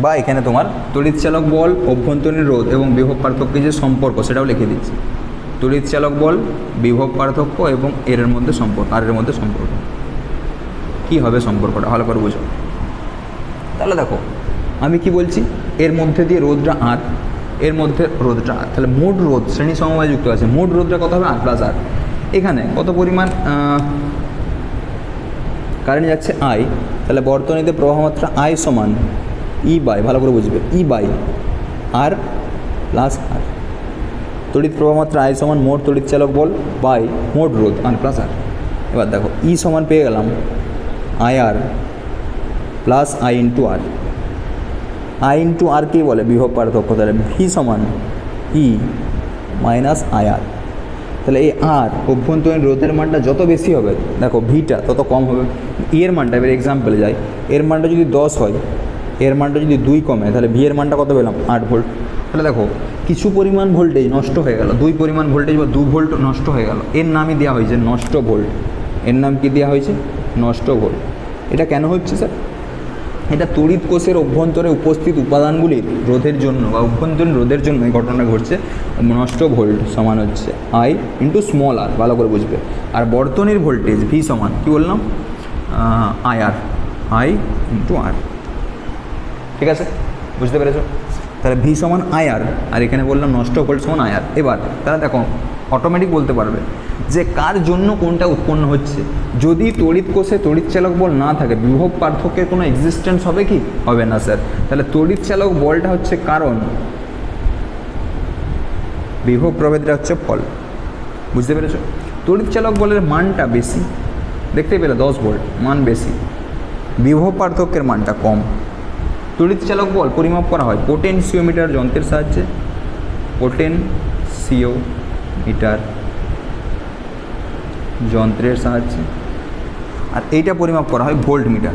বা এখানে তোমার তড়িৎ চালক বল, অভ্যন্তরীণ রোধ এবং বিভব পার্থক্যের যে সম্পর্ক সেটাও লিখে দিচ্ছি। তড়িৎ চালক বল, বিভব পার্থক্য এবং এর মধ্যে সম্পর্ক, আর এর মধ্যে সম্পর্ক কী হবে সম্পর্কটা ভালো করে বুঝো। তাহলে দেখো আমি কি বলছি, এর মধ্যে দিয়ে রোধটা আর, এর মধ্যে রোধটা আর, তাহলে মোট রোধ শ্রেণী সমবায় যুক্ত আছে, মোট রোধটা কত হবে? আর প্লাস আর। এখানে কত পরিমাণ কারেন্ট যাচ্ছে? আই। তাহলে বর্তনীতে প্রবাহমাত্রা আই সমান ই বাই, ভালো করে বুঝবে, ই বাই আর প্লাস আর। তড়িৎ প্রবাহমাত্রা আই সমান মোট তড়িৎ চালক বল বাই মোট রোধ আর প্লাস আর। এবার দেখো ই সমান পেয়ে গেলাম I R plus I into R. I into R কে বলে? বিভব পার্থক্য। তাহলে ভি সমান ই মাইনাস আই আর। তাহলে এই আর অভ্যন্তরীণ রোধের মানটা যত বেশি হবে দেখো ভিটা তত কম হবে। এর মানটা, এবার এক্সাম্পলে যাই, এর মানটা যদি 10 হয়, এর মানটা যদি 2 কমে, তাহলে ভি এর মানটা কত পেলাম? 8 ভোল্ট। তাহলে দেখো কিছু পরিমাণ ভোল্টেজ নষ্ট হয়ে গেল, 2 পরিমাণ ভোল্টেজ বা 2 ভোল্ট নষ্ট হয়ে গেল, এর নামই দেওয়া হয়েছে নষ্ট ভোল্ট। এর নাম কি দেওয়া হয়েছে? নষ্ট ভোল্ট। এটা কেন হচ্ছে স্যার? এটা তড়িৎ কোষের অভ্যন্তরে উপস্থিত উপাদানগুলির রোধের জন্য বা অভ্যন্তরীণ রোধের জন্য এই ঘটনাটা ঘটছে। নষ্ট ভোল্ট সমান হচ্ছে আই ইন্টু স্মল আর, ভালো করে বুঝবে। আর বর্তনীর ভোল্টেজ ভি সমান কী বললাম? আই আর, আই ইন্টু আর। ঠিক আছে, বুঝতে পেরেছো? তাহলে ভি সমান আই আর, আর এখানে বললাম নষ্ট ভোল্ট সমান আই আর। এবার তাহলে দেখো অটোমেটিক বলতে পারবে যে কার জন্য কোনটা উৎপন্ন হচ্ছে। যদি তড়িৎ কোষে তড়িৎ চালক বল না থাকে, বিভব পার্থক্যের কোনো এক্সিস্টেন্স হবে কি? হবে না স্যার। তাহলে তড়িৎ চালক বলটা হচ্ছে কারণ, বিভব প্রভেদটা হচ্ছে ফল। বুঝতে পেরেছো? তড়িৎ চালক বলের মানটা বেশি, দেখতে পেলে 10 ভোল্ট মান বেশি, বিভব পার্থক্যের মানটা কম। তড়িৎ চালক বল পরিমাপ করা হয় পোটেনশিওমিটার যন্ত্রের সাহায্যে, পোটেনশিওমিটার যন্ত্রের সাহায্যে, আর এইটা পরিমাপ করা হয় ভোল্টমিটার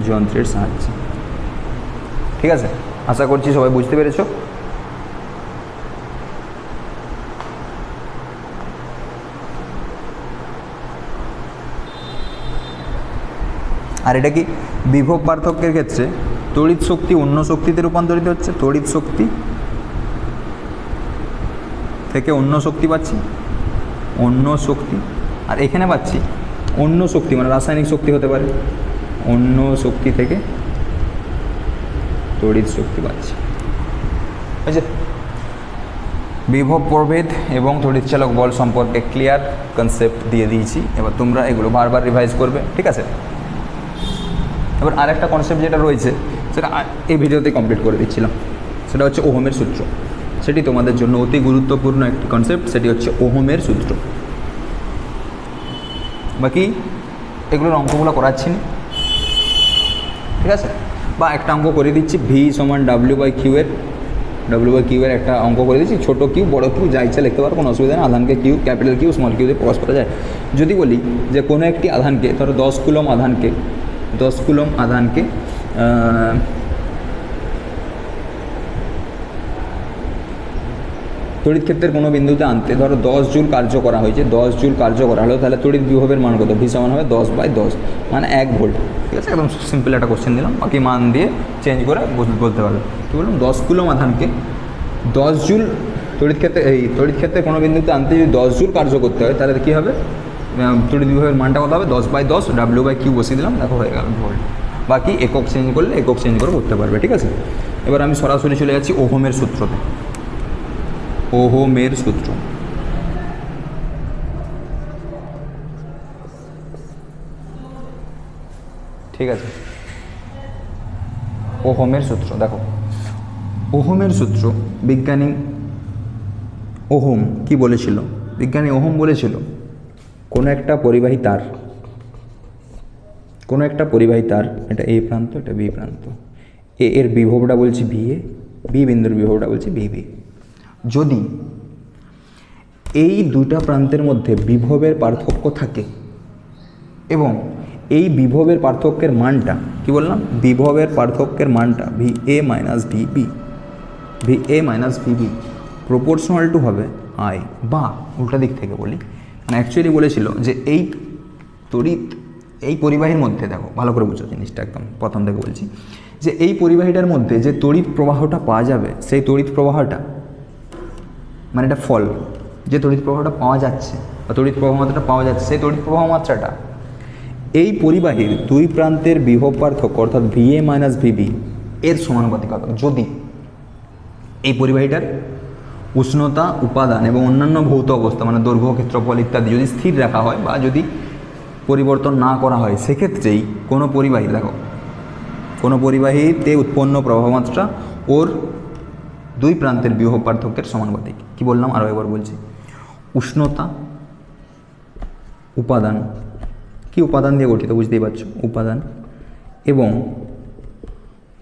যন্ত্রের সাহায্যে। ঠিক আছে, আশা করছি সবাই বুঝতে পেরেছো। আর এটা কি? বিভব পার্থক্যের ক্ষেত্রে তড়িৎ শক্তি অন্য শক্তিতে রূপান্তরিত হচ্ছে, তড়িৎ শক্তি থেকে অন্য শক্তি পাচ্ছি, অন্য শক্তি, আর এখানে পাচ্ছি অন্য শক্তি মানে রাসায়নিক শক্তি হতে পারে, অন্য শক্তি থেকে তড়িৎ শক্তি পাচ্ছি। বুঝছে? বিভব প্রভেদ এবং তড়িৎ চালক বল সম্পর্কে ক্লিয়ার কনসেপ্ট দিয়ে দিয়েছি। এবার তোমরা এগুলো বারবার রিভাইজ করবে। ঠিক আছে, এবার আরেকটা কনসেপ্ট যেটা রয়েছে সেটা এই ভিডিওতে কমপ্লিট করে দিচ্ছিলাম, সেটা হচ্ছে ওহমের সূত্র। সেটি তোমাদের জন্য অতি গুরুত্বপূর্ণ একটি কনসেপ্ট, সেটি হচ্ছে ওহমের সূত্র। বাকি এগুলোর অঙ্কগুলো করাচ্ছি না, ঠিক আছে? বা একটা অঙ্ক করে দিচ্ছি, ভি সমান ডাব্লিউ বাই কিউ এর একটা অঙ্ক করে দিচ্ছি। ছোটো কিউ বড়ো কিউ যা ইচ্ছা লিখতে পারো, কোনো অসুবিধা নেই। আধানকে Q, capital Q, small Q দিয়ে প্রকাশ করা যায়। যদি বলি যে কোনো একটি আধানকে, ধরো 10 কুলম আধানকে তড়িৎ ক্ষেত্রের কোনো বিন্দুতে আনতে ধরো 10 জুল কার্য করা হয়েছে, 10 জুল কার্য করা হলো, তাহলে তড়িৎ বিভবের মান কত? ভি সমান হবে 10/10 মানে 1 ভোল্ট। ঠিক আছে, একদম সিম্পল একটা কোশ্চেন দিলাম, বাকি মান দিয়ে চেঞ্জ করে বলতে পারবে। কী বললাম? 10 কুলম আধানকে 10 জুল তড়িৎ ক্ষেত্রে কোনো বিন্দুতে আনতে যদি 10 জুল কার্য করতে হয় তাহলে কী হবে, তড়িৎ বিভবের মানটা কত হবে, 10/10 W/Q বসিয়ে দিলাম, দেখো হয়ে গেল ভোল্ট। বাকি একক চেঞ্জ করলে একক চেঞ্জ করে করতে পারবে, ঠিক আছে। এবার আমি সরাসরি চলে যাচ্ছি ওহমের সূত্রতে। ওহমের সূত্র, ঠিক আছে। ওহমের সূত্র দেখো, ওহমের সূত্র বিজ্ঞানী ওহম কি বলেছিল, বিজ্ঞানী ওহম বলেছিল কোনো একটা পরিবাহী তার, এটা এ প্রান্ত, এটা বি প্রান্ত, এ এর বিভবটা বলছি VA, বি বিন্দুর বিভবটা বলছি VB। যদি এই দুটা প্রান্তের মধ্যে বিভবের পার্থক্য থাকে এবং এই বিভবের পার্থক্যের মানটা কি বললাম, বিভবের পার্থক্যের মানটা VA minus VB proportional to হবে I, বা উল্টা দিক থেকে বলি, মানে অ্যাকচুয়ালি বলেছিল যে এই পরিবাহীর মধ্যে, দেখো ভালো করে বুঝো জিনিসটা, একদম প্রথম থেকে বলছি, যে এই পরিবাহীটার মধ্যে যে তড়িৎ প্রবাহটা পাওয়া যাবে, সেই তড়িৎ প্রবাহটা মানে এটা ফল, যে তড়িৎ প্রবাহটা পাওয়া যাচ্ছে বা তড়িৎ প্রবাহ মাত্রাটা পাওয়া যাচ্ছে, সেই তড়িৎ প্রবাহ মাত্রাটা এই পরিবাহীর দুই প্রান্তের বিভব পার্থক্য অর্থাৎ VA মাইনাস VB এর সমানুপাতিক হবে। যদি এই পরিবাহীটার উষ্ণতা, উপাদান এবং অন্যান্য ভৌত অবস্থা মানে দৈর্ঘ্য, ক্ষেত্রফল ইত্যাদি যদি স্থির রাখা হয় বা যদি পরিবর্তন না করা হয়, সেক্ষেত্রেই কোনো পরিবাহী, দেখো কোনো পরিবাহীতে উৎপন্ন প্রবাহমাত্রা ওর দুই প্রান্তের বিভব পার্থক্যের সমানুপাতিক। কি বললাম আরও একবার বলছি, উষ্ণতা, উপাদান, কি উপাদান দিয়ে গঠিত বুঝতেই পারছো, উপাদান এবং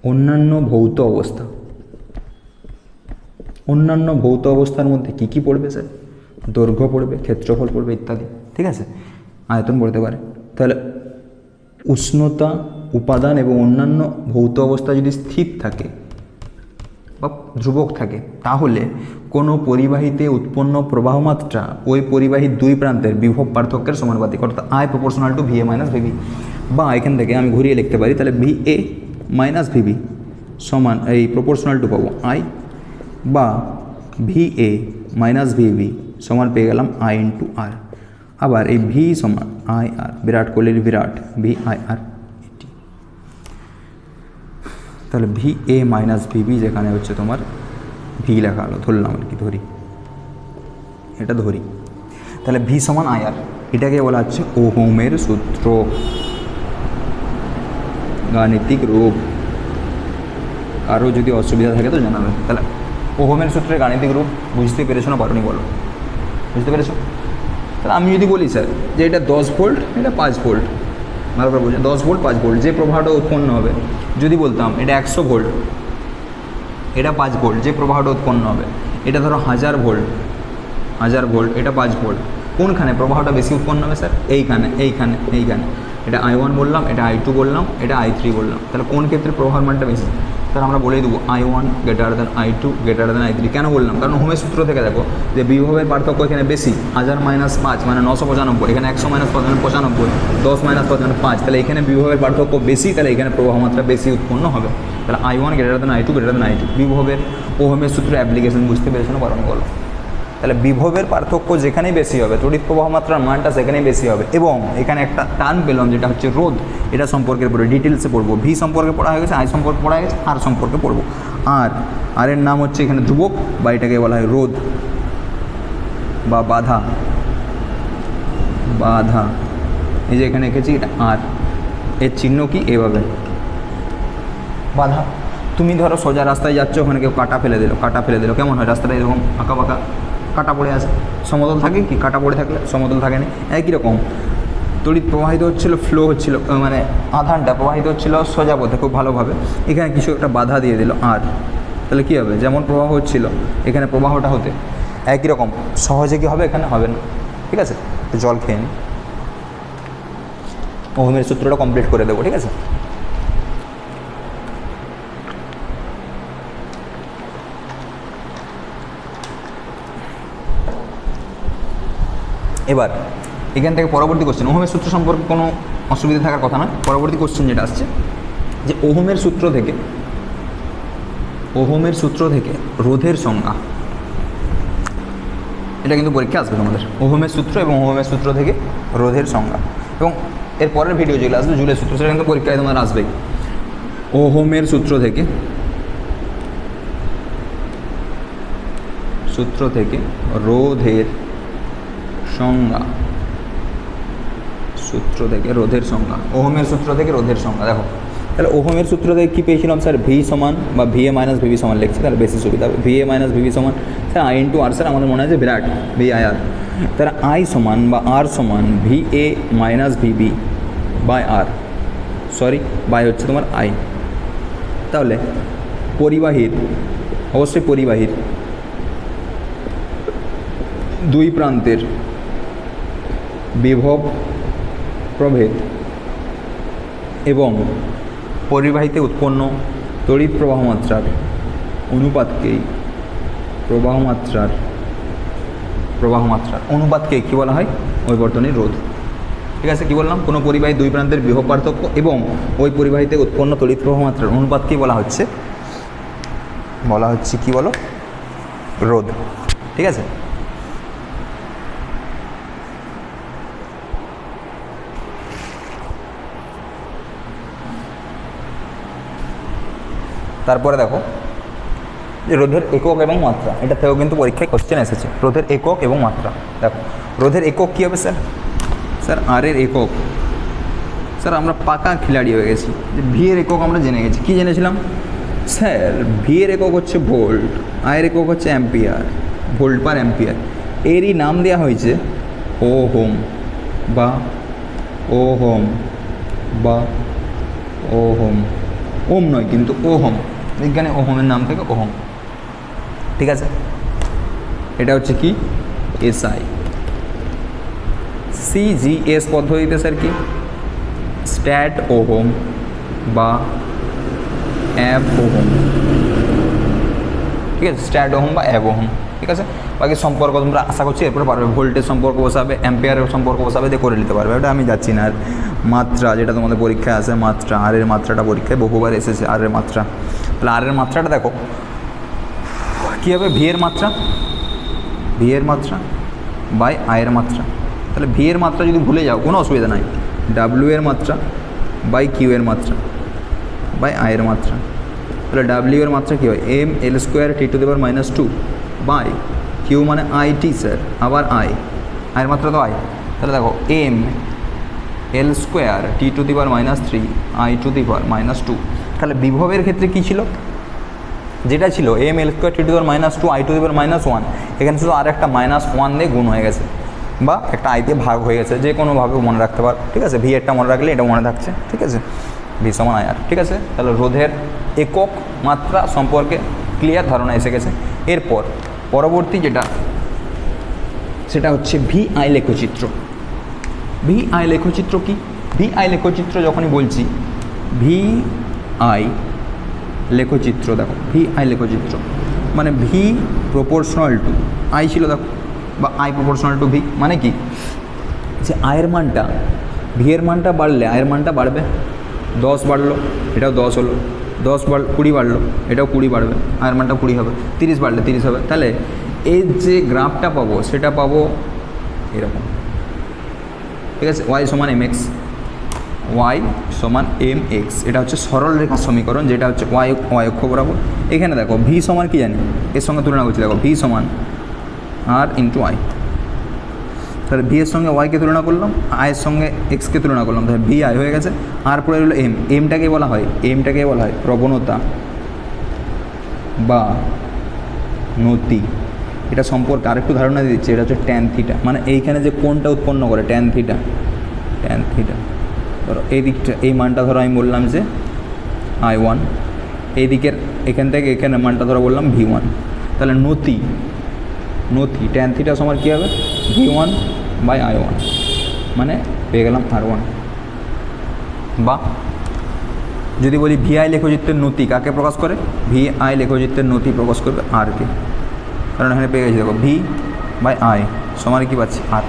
অন্যান্য ভৌত অবস্থা। অন্যান্য ভৌত অবস্থার মধ্যে কি কি পড়বে স্যার, দৈর্ঘ্য পড়বে, ক্ষেত্রফল পড়বে ইত্যাদি, ঠিক আছে, আয়তন পড়তে পারে। তাহলে উষ্ণতা, উপাদান এবং অন্যান্য ভৌত অবস্থা যদি স্থির থাকে বা ধ্রুবক থাকে, তাহলে কোনো পরিবাহীতে উৎপন্ন প্রবাহমাত্রা ওই পরিবাহীর দুই প্রান্তের বিভব পার্থক্যের সমানুপাতিক, অর্থাৎ I proportional to VA minus VB। বা এখান থেকে আমি ঘুরিয়ে লিখতে পারি, তাহলে VA মাইনাস VB সমান এই প্রপোর্শনাল টু পাবো I, বা VA মাইনাস VB সমান পেয়ে গেলাম I ইন্টু R। আবার এই V সমান IR, বিরাট কোহলির বিরাট VIR। তাহলে VA মাইনাস VB যেখানে হচ্ছে তোমার V লেখা হলো, ধরলাম আর কি, এটা ধরি, তাহলে V সমান IR, এটাকে বলা হচ্ছে ওহমের সূত্র, গাণিতিক রূপ। আরও যদি অসুবিধা থাকে তো জানাবেন। তাহলে ওহমের সূত্রের গাণিতিক রূপ বুঝতে পেরেছো না পারোনি বলো, বুঝতে পেরেছো? তাহলে আমি যদি বলি স্যার যে এটা 10 ভোল্ট, এটা 5 ভোল্ট, ভালো করে বলছি 10 ভোল্ট 5 ভোল্ট যে প্রবাহটা উৎপন্ন হবে, যদি বলতাম এটা 100 ভোল্ট, এটা 5 ভোল্ট যে প্রবাহটা উৎপন্ন হবে, এটা ধরো 1000 ভোল্ট, এটা 5 ভোল্ট, কোনখানে প্রবাহটা বেশি উৎপন্ন হবে স্যার? এইখানে। এটা I1 বললাম, এটা I2 বললাম, এটা I3 বললাম, তাহলে কোন ক্ষেত্রে প্রবাহের মানটা বেশি? তাহলে আমরা বলেই দেবো I1 greater than I2 greater than I3। কেন বললাম? কারণ ওহমের সূত্র থেকে দেখো যে বিভবের পার্থক্য এখানে বেশি, 1000 মাইনাস 5 মানে 995, এখানে 100 মাইনাস 5 মানে 95, 10 মাইনাস 5 মানে 5, তাহলে এখানে বিভবের পার্থক্য বেশি, তাহলে এখানে প্রবাহ মাত্রা বেশি উৎপন্ন হবে। তাহলে I1 greater than I2 greater than I3 বিভবের ওহমের সূত্র অ্যাপ্লিকেশন বুঝতে পেরেছো না পারোনি বলো? তাহলে বিভবের পার্থক্য যেখানেই বেশি হবে, তড়িৎ প্রবাহ মাত্রার মানটা সেখানেই বেশি হবে। এবং এখানে একটা টার্ম পেলাম যেটা হচ্ছে রোধ, এটা সম্পর্কের পরে ডিটেলসে পড়বো। ভি সম্পর্কে পড়া হয়ে গেছে, I সম্পর্কে পড়া হয়ে গেছে, আর সম্পর্কে পড়বো। আর এর নাম হচ্ছে এখানে ধ্রুবক, বা এটাকে বলা হয় রোধ বা বাধা। এই যে এখানে এঁকেছি এটা আর, এর চিহ্ন কি এভাবে বাধা। তুমি ধরো সোজা রাস্তায় যাচ্ছ, ওখানে কেউ কাটা ফেলে দিল, কেমন হয়? রাস্তাটা এরকম আঁকা বাঁকা কাটা পড়ে আছে, সমতল থাকে কি? কাটা পড়ে থাকলে সমতল থাকে না। একই রকম তড়িৎ প্রবাহিত হচ্ছিল, ফ্লো হচ্ছিল, মানে আধানটা প্রবাহিত হচ্ছিল সোজা পথে খুব ভালোভাবে, এখানে কিছু একটা বাধা দিয়ে দিল আর, তাহলে কী হবে? যেমন প্রবাহ হচ্ছিল এখানে প্রবাহটা হতে একই রকম সহজে কি হবে? এখানে হবে না, ঠিক আছে? তো জল খেয়ে নিই, ওহমের সূত্রটা কমপ্লিট করে দেবো, ঠিক আছে? এবার এখান থেকে পরবর্তী কোশ্চেন, ওহমের সূত্র সম্পর্কে কোনো অসুবিধা থাকার কথা না। পরবর্তী কোশ্চেন যেটা আসছে যে ওহমের সূত্র থেকে রোধের সংজ্ঞা। এটা কিন্তু পরীক্ষা আসবে তোমাদের, ওহমের সূত্র এবং ওহমের সূত্র থেকে রোধের সংজ্ঞা, এবং এর পরের ভিডিও যেগুলো আসবে জুলের সূত্র, সেটা কিন্তু পরীক্ষায় তোমার আসবেই। ওহমের সূত্র থেকে রোধের সংজ্ঞা, সূত্র থেকে রোধের সংজ্ঞা, ওহমের সূত্র থেকে রোধের সংজ্ঞা। দেখো তাহলে ওহমের সূত্র থেকে কী পেয়েছিলাম স্যার, ভি সমান বা ভিএ মাইনাস ভিভি সমান লিখছি, তাহলে বেশি সুবিধা হবে। ভিএ মাইনাস ভিভি সমান sir I into R, sir আমাদের মনে আছে বিরাট ভি আই আর, তাহলে আই সমান বা আর সমান V A minus VB by R, sorry by হচ্ছে তোমার আই। তাহলে পরিবাহীর, অবশ্যই পরিবাহীর দুই প্রান্তের বিভব প্রভেদ এবং পরিবাহীতে উৎপন্ন তড়িৎ প্রবাহ মাত্রার অনুপাতকেই প্রবাহ মাত্রার অনুপাতকেই কী বলা হয়, পরিবর্তনের রোধ। ঠিক আছে, কী বললাম, কোনো পরিবাহী দুই প্রান্তের বিভব পার্থক্য এবং ওই পরিবাহীতে উৎপন্ন তড়িৎ প্রবাহ মাত্রার অনুপাতকেই বলা হচ্ছে কি বলো, রোধ। ঠিক আছে, তারপরে দেখো যে রোধের একক এবং মাত্রা, এটা থেকেও কিন্তু পরীক্ষায় কোশ্চেন এসেছে, রোধের একক এবং মাত্রা। দেখো রোধের একক কী হবে স্যার, আর এর একক, স্যার আমরা পাকা খিলাড়ি হয়ে গেছি, যে ভি এর একক আমরা জেনে গেছি। কী জেনেছিলাম স্যার, ভি এর একক হচ্ছে ভোল্ট, আয়ের একক হচ্ছে অ্যাম্পিয়ার, ভোল্ট পার অ্যাম্পিয়ার। এরই নাম দেওয়া হয়েছে ওহম বা ওম নয় কিন্তু ওহম, বিজ্ঞানে ওহমের নাম থেকে ওহম। ঠিক আছে, এটা হচ্ছে কি এসআই। সিজিএস পদ্ধতিতে স্যার কি স্ট্যাট ওহম বা অ্যাব ওহম। ঠিক আছে, স্ট্যাট ওহম বা অ্যাব ওহম। ঠিক আছে, বাকি সম্পর্ক তোমরা আশা করছি এরপরে পারবে, ভোল্টেজ সম্পর্ক বসাবে, অ্যাম্পিয়ারের সম্পর্ক বসাবে, দিয়ে করে নিতে পারবে, ওটা আমি যাচ্ছি না। আর মাত্রা, যেটা তোমাদের পরীক্ষায় আসে মাত্রা, আর এর মাত্রাটা পরীক্ষায় বহুবার এসেছে, আর এর মাত্রা। তাহলে আর এর মাত্রাটা দেখো কী হবে, ভি এর মাত্রা বাই আয়ের মাত্রা। তাহলে ভি এর মাত্রা যদি ভুলে যাও কোনো অসুবিধা নাই, ডাব্লিউ এর মাত্রা বাই কিউ এর মাত্রা বাই আয়ের মাত্রা। তাহলে ডাব্লিউ এর মাত্রা কী হয়, M L square T to the power -2 by Q মানে আই টি স্যার, আবার আয়ের মাত্রা তো আই। তাহলে দেখো M L square T to the power -3 I to the power -2। তাহলে বিভবের ক্ষেত্রে কী ছিল, যেটা ছিল M L square T to the power -2 I to the power -1, এখানে শুধু আর একটা -1 দিয়ে গুণ হয়ে গেছে বা একটা আই দিয়ে ভাগ হয়ে গেছে, যে কোনোভাবে মনে রাখতে পারো। ঠিক আছে, ভি একটা মনে রাখলে এটা মনে থাকছে। ঠিক আছে, ভি সমান আই আর। ঠিক আছে, তাহলে রোধের একক মাত্রা সম্পর্কে ক্লিয়ার ধারণা এসে গেছে। এরপর পরবর্তী যেটা, সেটা হচ্ছে ভি আই লেখচিত্র। ভি আই লেখচিত্র কি, ভি আই লেখচিত্র যখনই বলছি, ভি আই লেখচিত্র, দেখো ভি আই লেখচিত্র মানে ভি প্রপোর্শনাল টু আই ছিল, দেখো, বা আই প্রপোর্শনাল টু ভি। মানে কি, যে আয়ের মানটা, ভি এর মানটা বাড়লে আয়ের মানটা বাড়বে, 10 বাড়লো এটাও 10 হলো, 20 বাড়লো এটাও 20 বাড়বে, আয়ের মানটা 20 হবে, 30 বাড়লে 30 হবে। তাহলে এর যে গ্রাফটা পাবো সেটা পাবো এরকম। ঠিক আছে, ওয়াই সমান এম এক্স, এটা হচ্ছে সরল রেখার সমীকরণ, যেটা হচ্ছে ওয়াই অক্ষ বরাবর। এখানে দেখো ভি সমান কি জানি, এর সঙ্গে তুলনা করছি, দেখো ভি সমান আর ইন্টু আই। তাহলে ভি এর সঙ্গে ওয়াইকে তুলনা করলাম, আয়ের সঙ্গে এক্সকে তুলনা করলাম, তাহলে ভি আই হয়ে গেছে। আর পরে হলো এমটাকে বলা হয় প্রবণতা বা নতি। এটা সম্পর্কে আরেকটু ধারণা দিয়ে দিচ্ছে, এটা হচ্ছে ট্যান থিটা, মানে এইখানে যে কোণটা উৎপন্ন করে ট্যান থিটা। ধরো এই দিকটা, এই মানটা ধরো আমি বললাম যে I1, এই দিকের এখান থেকে এখানে মানটা ধরো বললাম V1। তাহলে নতি ট্যান থিটা সমান কী হবে, V1 বাই I1, মানে পেয়ে গেলাম R1। বা যদি বলি VI লেখচিত্রের নতি কাকে প্রকাশ করে, VI লেখচিত্রের নতি প্রকাশ করবে আরকে, কারণ এখানে পেয়ে গেছি দেখো ভি বাই আই সমান কী পাচ্ছি আর।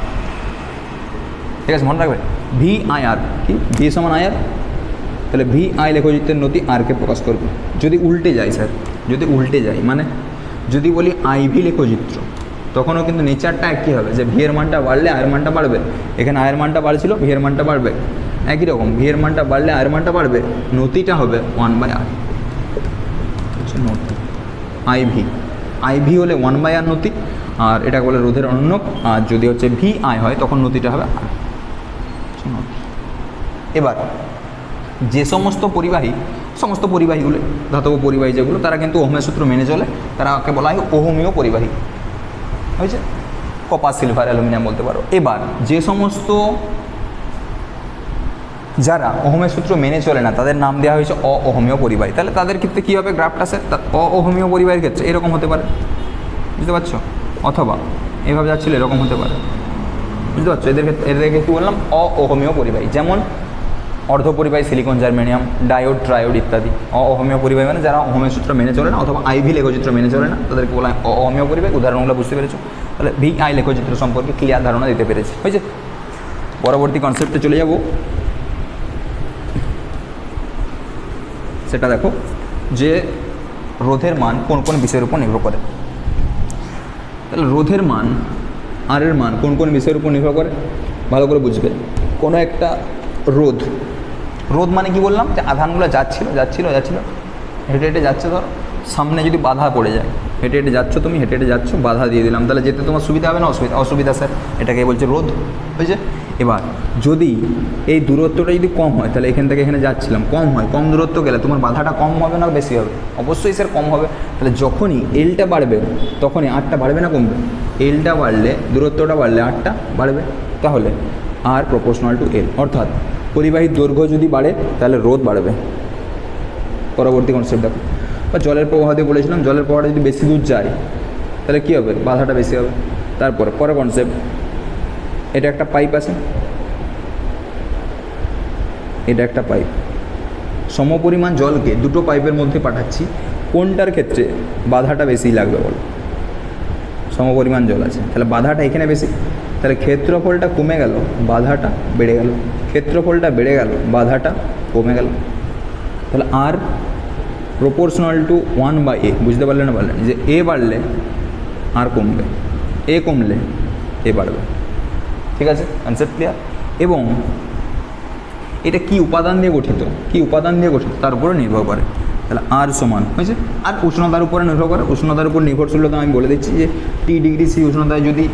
ঠিক আছে, মনে রাখবে ভি আই আর কি, ভি সমান আই আর। তাহলে ভি আই লেখচিত্রের নতি আরকে প্রকাশ করবে। যদি উল্টে যায় স্যার, মানে যদি বলি আইভি লেখচিত্র, তখনও কিন্তু নেচারটা একই হবে, যে ভি এর মানটা বাড়লে আয়ের মানটা বাড়বে। এখানে আয়ের মানটা বাড়ছিল, ভি এর মানটা বাড়বে। একই রকম ভি এর মানটা বাড়লে আয়ের মানটা বাড়বে, নতিটা হবে 1/r, হচ্ছে নতি আইভি হলে 1/r নতি, আর এটা বলে রোধের অনন্যক। আর যদি হচ্ছে ভি আই হয় তখন নতিটা হবে আর। এবার যে সমস্ত পরিবাহীগুলো ধাতব পরিবাহী যেগুলো, তারা কিন্তু ওহমের সূত্র মেনে চলে, তারাকে বলা হয় ওহমীয় পরিবাহী, হয়েছে? কপার, সিলভার, অ্যালুমিনিয়াম বলতে পারো। এবার যে সমস্ত যারা ওহমের সূত্র মেনে চলে না, তাদের নাম দেওয়া হয়েছে অওহমীয় পরিবাহী। তাহলে তাদের ক্ষেত্রে কী হবে গ্রাফটা স্যার? অওহমীয় পরিবাহীর ক্ষেত্রে এরকম হতে পারে, বুঝতে পারছো? অথবা এইভাবে যাচ্ছিল, এরকম হতে পারে, বুঝতে পারছো? এদেরকে কী বললাম? অওহমীয় পরিবাহী। যেমন অর্ধপরিবাহী সিলিকন, জার্মেনিয়াম, ডায়োড, ট্রায়োড ইত্যাদি। অওহমীয় পরিবাহী মানে যারা ওহমের সূত্র মেনে চলে না অথবা আইভি লেখচিত্র মেনে চলে না, তাদেরকে বলা হয় অওহমীয় পরিবাহী। উদাহরণগুলো বুঝতে পেরেছো? তাহলে ভি আই লেখচিত্র সম্পর্কে ক্লিয়ার ধারণা দিতে পেরেছি, হয়েছে? পরবর্তী কনসেপ্টে চলে যাব, সেটা দেখো যে রোধের মান কোন কোন বিষয়ের উপর নির্ভর করে। তাহলে রোধের মান, আর এর মান কোন কোন বিষয়ের উপর নির্ভর করে ভালো করে বুঝবে। কোনো একটা রোধ মানে কি বললাম? যে আধানগুলো যাচ্ছিল, হেঁটে হেঁটে যাচ্ছে, ধরো সামনে যদি বাধা পড়ে যায়, হেঁটে হেঁটে যাচ্ছ, বাধা দিয়ে দিলাম, তাহলে যেতে তোমার সুবিধা হবে না অসুবিধা স্যার? এটাকে বলছে রোধ, হয়েছে? এবার যদি এই দূরত্বটা যদি কম হয়, তাহলে এখান থেকে এখানে যাচ্ছিলাম, কম দূরত্ব গেলে তোমার বাধাটা কম হবে না বেশি হবে? অবশ্যই স্যার কম হবে। তাহলে যখনই এলটা বাড়বে তখনই আরটা বাড়বে না কমবে? এলটা বাড়লে, দূরত্বটা বাড়লে আরটা বাড়বে। তাহলে আর প্রপোর্শনাল টু এল, অর্থাৎ পরিবাহীর দৈর্ঘ্য যদি বাড়ে তাহলে রোধ বাড়বে। পরবর্তী কনসেপ্ট দেখো, বা জলের প্রবাহ দিয়ে বলেছিলাম, জলের প্রবাহটা যদি বেশি দূর যায় তাহলে কী হবে? বাধাটা বেশি হবে। তারপরে পরের কনসেপ্ট, এটা একটা পাইপ আছে, এটা একটা পাইপ, সমপরিমাণ জলকে দুটো পাইপের মধ্যে পাঠাচ্ছি, কোনটার ক্ষেত্রে বাধাটা বেশি লাগবে বলো? সমপরিমাণ জল আছে, তাহলে বাধাটা এখানে বেশি, তাহলে ক্ষেত্রফলটা কমে গেল, বাধাটা বেড়ে গেল, ক্ষেত্রফলটা বেড়ে গেল, বাধাটা কমে গেল। তাহলে আর প্রপোর্শনাল টু 1/a, বুঝতে পারলে না? বললেন যে এ বাড়লে আর কমবে, এ কমলে এ বাড়বে, ঠিক আছে? Concept clear? এবং এটা কি উপাদান দিয়ে গঠিত, তার উপরে নির্ভর করে। তাহলে আর সমান, হয়েছে? আর উষ্ণতার উপরে নির্ভর করে, উষ্ণতার উপর নির্ভরশীলতা আমি বলে দিচ্ছি যে টি ডিগ্রি সি উষ্ণতায় যদি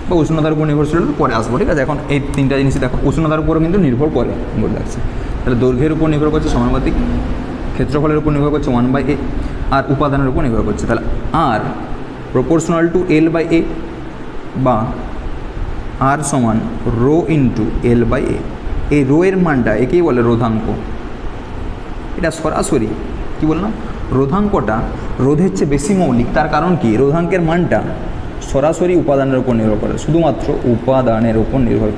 বা উষ্ণতার উপর নির্ভরশীলতা পরে আসবো, ঠিক আছে? এখন এই তিনটা জিনিসই দেখো, উষ্ণতার উপরও কিন্তু নির্ভর করে বলে রাখছে। তাহলে দৈর্ঘ্যের উপর নির্ভর করছে সমানুপাতিক, ক্ষেত্রফলের উপর নির্ভর করছে 1/a, আর উপাদানের উপর নির্ভর করছে। তাহলে আর প্রপোর্শনাল টু L/a বা আর সমান রো ইন্টু L/a। এই রো এর মানটা একেই বলে রোধাঙ্ক। এটা সরাসরি কি বললাম? রোধাঙ্কটা রোধের চেয়ে বেশি মৌলিক। তার কারণ কি? রোধাঙ্কের মানটা সরাসরি উপাদানের উপর নির্ভর করে, শুধুমাত্র উপাদানের উপর নির্ভর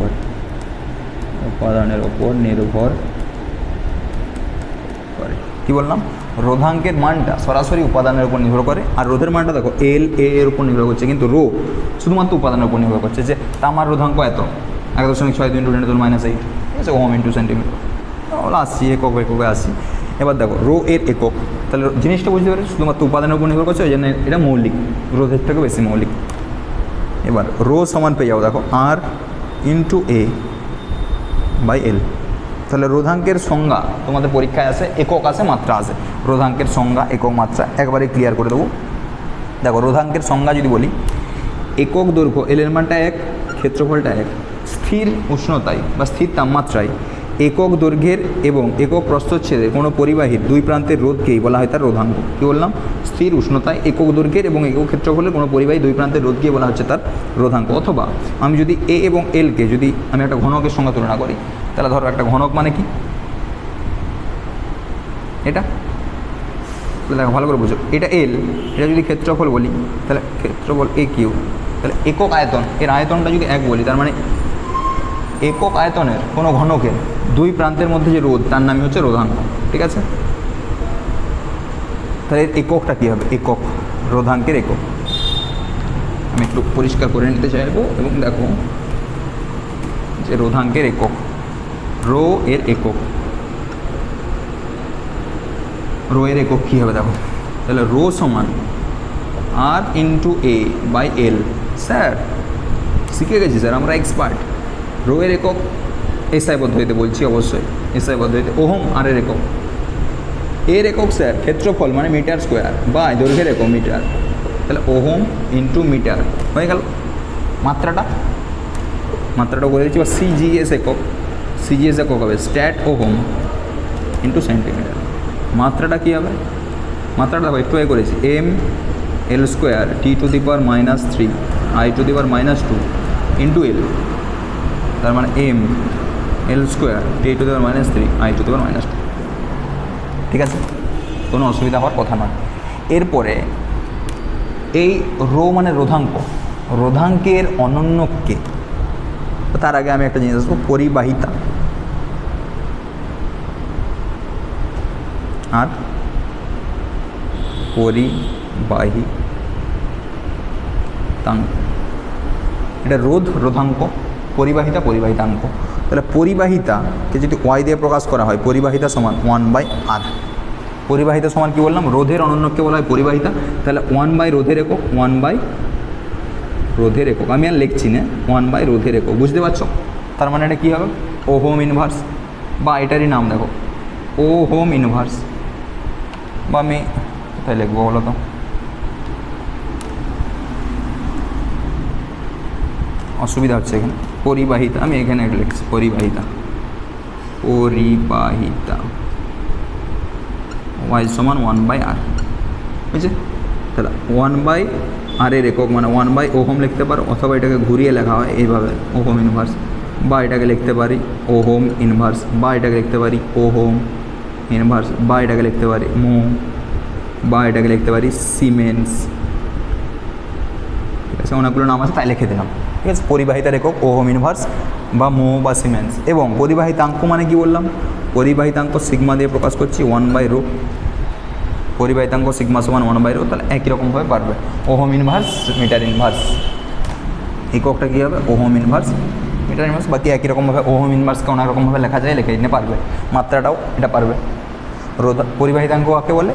করে, কি বললাম? রোধাঙ্কের মানটা সরাসরি উপাদানের উপর নির্ভর করে। আর রোধের মানটা দেখো এল এর উপর নির্ভর করছে, কিন্তু রো শুধুমাত্র উপাদানের উপর নির্ভর করছে। যে তামার রোধাঙ্ক এত 1.6 × 10⁻⁸, ঠিক আছে? ওহম ইন্টু সেন্টিমিটার, ওগুলো আসছি এককে আসছি। এবার দেখো রো এর একক, তাহলে জিনিসটা বুঝতে পারি শুধুমাত্র উপাদানের উপর নির্ভর করছে, ওই জন্য এটা মৌলিক, রোধের থেকে বেশি মৌলিক। এবার রো সমান পেয়ে যাবো দেখো আর ইন্টু A/L। তাহলে রোধাঙ্কের সংজ্ঞা তোমাদের পরীক্ষায় আসে, একক আসে, মাত্রা আসে। রোধাঙ্কের সংজ্ঞা, একক, মাত্রা একবারে ক্লিয়ার করে দেবো। দেখো রোধাঙ্কের সংজ্ঞা যদি বলি, একক দৈর্ঘ্য এল এর মানটা 1, ক্ষেত্রফলটা 1, স্থির উষ্ণতায় বা স্থির তাপমাত্রায় একক দৈর্ঘ্যের এবং একক প্রস্থচ্ছেদে কোনো পরিবাহীর দুই প্রান্তের রোধকেই বলা হয় তার রোধাঙ্ক। কী বললাম? স্থির উষ্ণতায় একক দৈর্ঘ্যের এবং একক ক্ষেত্রফলের কোনো পরিবাহী দুই প্রান্তের রোধকে বলা হচ্ছে তার রোধাঙ্ক। অথবা আমি যদি এ এবং এলকে যদি আমি একটা ঘনকের সঙ্গে তুলনা করি, তাহলে ধরো একটা ঘনক মানে কি? এটা দেখো ভালো করে বুঝো, এটা এল, এটা যদি ক্ষেত্রফল বলি তাহলে ক্ষেত্রফল A/Q, তাহলে একক আয়তন, এর আয়তনটা যদি 1 বলি, তার মানে একক আয়তনের কোনো ঘনকের দুই প্রান্তের মধ্যে যে রোধ, তার নামই হচ্ছে রোধাঙ্ক, ঠিক আছে? তাহলে এর এককটা কী হবে? একক, রোধাঙ্কের একক। আমি একটু পরিষ্কার করে নিতে চাইবো এবং দেখো যে রোধাঙ্কের একক, রো এর একক, রো এর একক কী হবে দেখো, তাহলে রো সমান R into A by L. Sir শিখে গেছি স্যার, আমরা এক্সপার্ট। রো এর একক এসআই পদ্ধতিতে বলছি, অবশ্যই এসআই পদ্ধতিতে। ওহম আর এর একক, এর একক স্যার ক্ষেত্রফল মানে মিটার স্কোয়ার বা দৈর্ঘ্যের একক মিটার, তাহলে ওহম ইন্টু মিটার হয়ে গেল। মাত্রাটা বলে দিচ্ছি। বা সিজিএস একক, সিজিএস একক হবে স্ট্যাট ওহম ইন্টু সেন্টিমিটার। মাত্রাটা কী হবে? মাত্রাটা দেখো একটু করেছি, M L square T to the power -3 I to the power -2 into L, তার মানে M L square T to the power -3 I to the power -2। ঠিক আছে, কোনো অসুবিধা হওয়ার কথা নয়। এরপরে এই রো মানে রোধাঙ্ক, রোধাঙ্কের অনন্যকে, তার আগে আমি একটা জিনিস আসবো, পরিবাহিতা আর পরিবাহিতাঙ্ক। এটা রোধাঙ্ক, পরিবাহিতাঙ্ক। তাহলে পরিবাহিতাকে যদি ওয়াই দিয়ে প্রকাশ করা হয়, পরিবাহিতা সমান 1/r। পরিবাহিতা সমান কী বললাম? রোধের অনন্যকে বলা হয় পরিবাহিতা। তাহলে 1/, রোধের একক 1/, রোধের একক আমি আর লিখছি না, 1/, রোধের একক। বুঝতে পারছো? তার মানে এটা কী হবে? ওহম ইনভার্স, বা এটারই নাম দেখো ওহম ইনভার্স। বা আমি কোথায় লিখবো বলো তো? অসুবিধা হচ্ছে এখানে। পরিবাহিতা আমি এখানে লিখছি, পরিবাহিতা ওয়াই সমান 1/r। বুঝছে? তাহলে 1/r এর একক মানে 1/, ওহম লিখতে পারো, অথবা এটাকে ঘুরিয়ে লেখা হয় এইভাবে ওহম ইনভার্স, বা এটাকে লিখতে পারি ওহম ইনভার্স, বা এটাকে লিখতে পারি ওহম ইনভার্স, বা এটাকে লিখতে পারি মো, বা এটাকে লিখতে পারি সিমেন্স। ঠিক আছে, অনেকগুলো নাম আছে তাই লিখে দিলাম। ঠিক আছে, পরিবাহিতার একক ওহম ইনভার্স বা মো বা সিমেন্স। এবং পরিবাহিতাঙ্ক মানে কি বললাম? পরিবাহিতাঙ্ক সিগমা দিয়ে প্রকাশ করছি 1/ρ। পরিবাহিতাঙ্ক সিগমা সমান 1/ρ। তাহলে একই রকমভাবে পারবে ওহম ইনভার্স মিটার ইনভার্স। এককটা কী হবে? Ohm inverse metre inverse. বাকি একই রকমভাবে ওহম ইনভার্সকে অনেক রকমভাবে লেখা যায়, লিখে নিতে পারবে। মাত্রাটাও এটা পারবে। পরিবাহিতাঙ্ক কাকে বলে?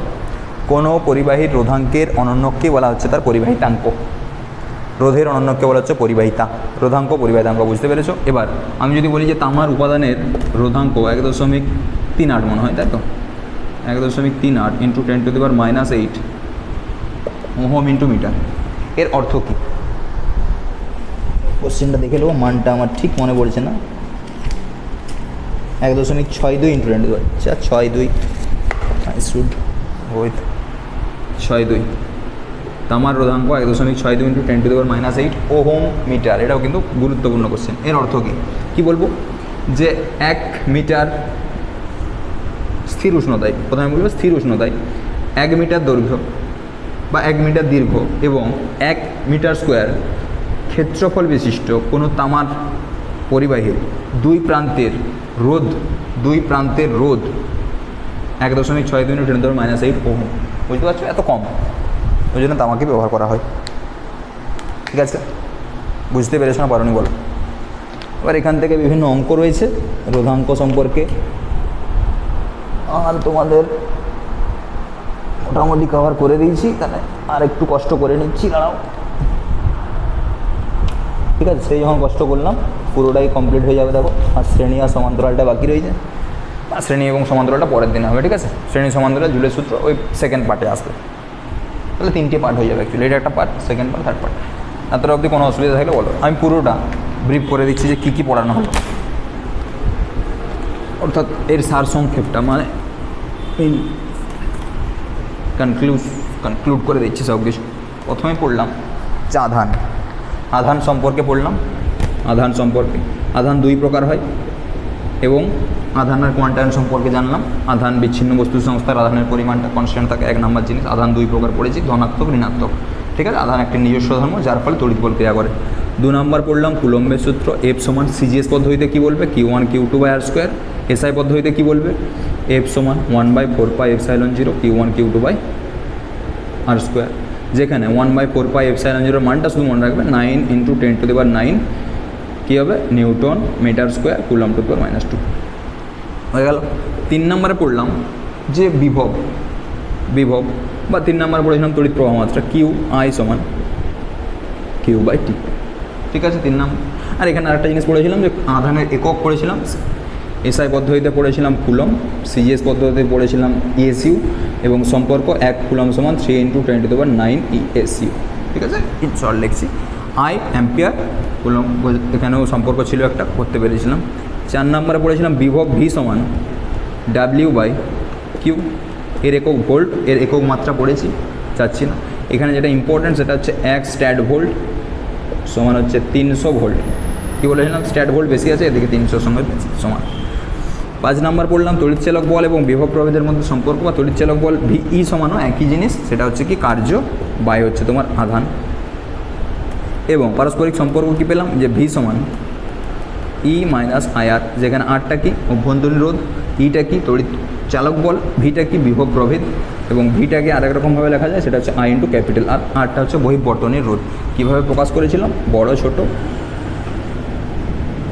কোনো পরিবাহীর রোধাঙ্কের অনন্যকে বলা হচ্ছে তার পরিবাহিতাঙ্ক। রোধের অনন্যকে বলা হচ্ছে পরিবাহিতা। রোধাঙ্ক, পরিবাহিতাঙ্ক বুঝতে পেরেছো? এবার আমি যদি বলি যে তামার উপাদানের রোধাঙ্ক 1.38 মনে হয়, তাই তো? 1.38 into 10 to the power -8 ohm into metre. এর অর্থ কী? কোশ্চেনটা দেখে নেবো, মানটা আমার ঠিক মনে পড়ছে না। 1.62 ইন্টু 10 টু দি পাওয়ার, আচ্ছা 62 62। তামার রোধাঙ্ক 1.62 into 10 to the power -8 ohm metre. এটাও কিন্তু গুরুত্বপূর্ণ কোশ্চেন। এর অর্থ কী বলবো? যে 1 মিটার স্থির উষ্ণতায়, প্রথমে বলবো স্থির উষ্ণতায় 1 মিটার দৈর্ঘ্য বা 1 মিটার দীর্ঘ এবং 1 মিটার স্কোয়ার ক্ষেত্রফল বিশিষ্ট কোনো তামার পরিবাহীর দুই প্রান্তের রোধ 1.62 into 10 to the power -8 ohm. বুঝতে পারছো? এত কম, ওই জন্য তামাকে ব্যবহার করা হয়। ঠিক আছে, বুঝতে পেরেছো না পারোনি বলো? এবার এখান থেকে বিভিন্ন অঙ্ক রয়েছে রোধাঙ্ক সম্পর্কে, আর তোমাদের মোটামুটি কভার করে দিয়েছি। তাহলে আর একটু কষ্ট করে নিচ্ছি, দাঁড়াও। ঠিক আছে, সেই যখন কষ্ট করলাম পুরোটাই কমপ্লিট হয়ে যাবে। দেখো, আর শ্রেণী আর সমান্তরালটা বাকি রয়েছে। আর শ্রেণী এবং সমান্তরালটা পরের দিন হবে। ঠিক আছে, শ্রেণী সমান্তরাল জুলের সূত্র ওই সেকেন্ড পার্টে আসবে। তাহলে 3টে পার্ট হয়ে যাবে অ্যাকচুয়ালি। এটা একটা part, second part, third part. এতটা অবধি কোনো অসুবিধা থাকলে বলো, আমি পুরোটা ব্রিফ করে দিচ্ছি যে কী কী পড়ানো হলো। অর্থাৎ এর সারসংক্ষেপটা মানে কনক্লুড করে দিচ্ছি সব কিছু। প্রথমে পড়লাম যে আধান সম্পর্কে পড়লাম। আধান দুই প্রকার হয় এবং আধানের কোয়ান্টায়ন সম্পর্কে জানলাম। আধান বিচ্ছিন্ন বস্তু সংস্থার আধানের পরিমাণটা কনস্ট্যান্ট থাকে, 1 নম্বর জিনিস। আধান দুই প্রকার পড়েছি, ধনাত্মক, ঋণাত্মক। ঠিক আছে, আধান একটি নিজস্ব ধর্ম যার ফলে তড়িৎ বল ক্রিয়া করে। 2 নম্বর পড়লাম কুলম্বের সূত্র। এফ সমান সিজিএস পদ্ধতিতে কী বলবে? Q1 Q2/r square. এসআই পদ্ধতিতে কী বলবে? এফ সমান 1/4πε0 Q1 Q2/r স্কোয়ার। যেখানে 1/4πε0 মানটা শুধু মনে রাখবে 9 ইন্টু 10 টু দি পাওয়ার 9 কী হবে? Newton metre square coulomb to the power -2 হয়ে গেল। 3 নম্বরে পড়লাম যে বিভব বা 3 নাম্বার পড়েছিলাম তড়িৎ প্রবাহ মাত্রা কিউ আই সমান কিউ বাই টি, ঠিক আছে 3 নাম্বার। আর এখানে আরেকটা জিনিস পড়েছিলাম যে আধানের একক পড়েছিলাম, এসআই পদ্ধতিতে পড়েছিলাম কুলম, সিজিএস পদ্ধতিতে পড়েছিলাম ইএসইউ, এবং সম্পর্ক 1 কুলম সমান 3 × 10⁹ ইএসইউ, ঠিক আছে। ইন শর্ট লিখছি আই অ্যাম্পিয়ার, কুলম এখানেও সম্পর্ক ছিল একটা, করতে পেরেছিলাম। 4 নম্বরে পড়েছিলাম বিভব ভি সমান ডাব্লিউ বাই কিউ, এর একক ভোল্ট, এর একক মাত্রা পড়েছি, চাচ্ছি না। এখানে যেটা ইম্পর্টেন্ট সেটা হচ্ছে 1 স্ট্যাট ভোল্ট সমান হচ্ছে 300 ভোল্ট, কী বলেছিলাম স্ট্যাট ভোল্ট বেশি আছে, এদিকে 300 সঙ্গে সমান। 5 নম্বর পড়লাম তড়িৎচালক বল এবং বিভব প্রভেদের মধ্যে সম্পর্ক, বা তড়িৎচালক বল ভিই সমানও একই জিনিস, সেটা হচ্ছে কি কার্য, বাই হচ্ছে তোমার আধান। এবং পারস্পরিক সম্পর্ক কী পেলাম, যে ভি সমান ই মাইনাস আইআর, যেখানে আরটা কি অভ্যন্তরীণ রোধ, ইটা কি তড়িৎ চালক বল, ভিটা কি বিভব প্রভেদ, এবং ভিটাকে আরেক রকমভাবে লেখা যায়, সেটা হচ্ছে আই ইন্টু ক্যাপিটাল আর, আরটা হচ্ছে বহিঃবর্তনীর রোধ। কীভাবে প্রকাশ করেছিলাম, বড় ছোট,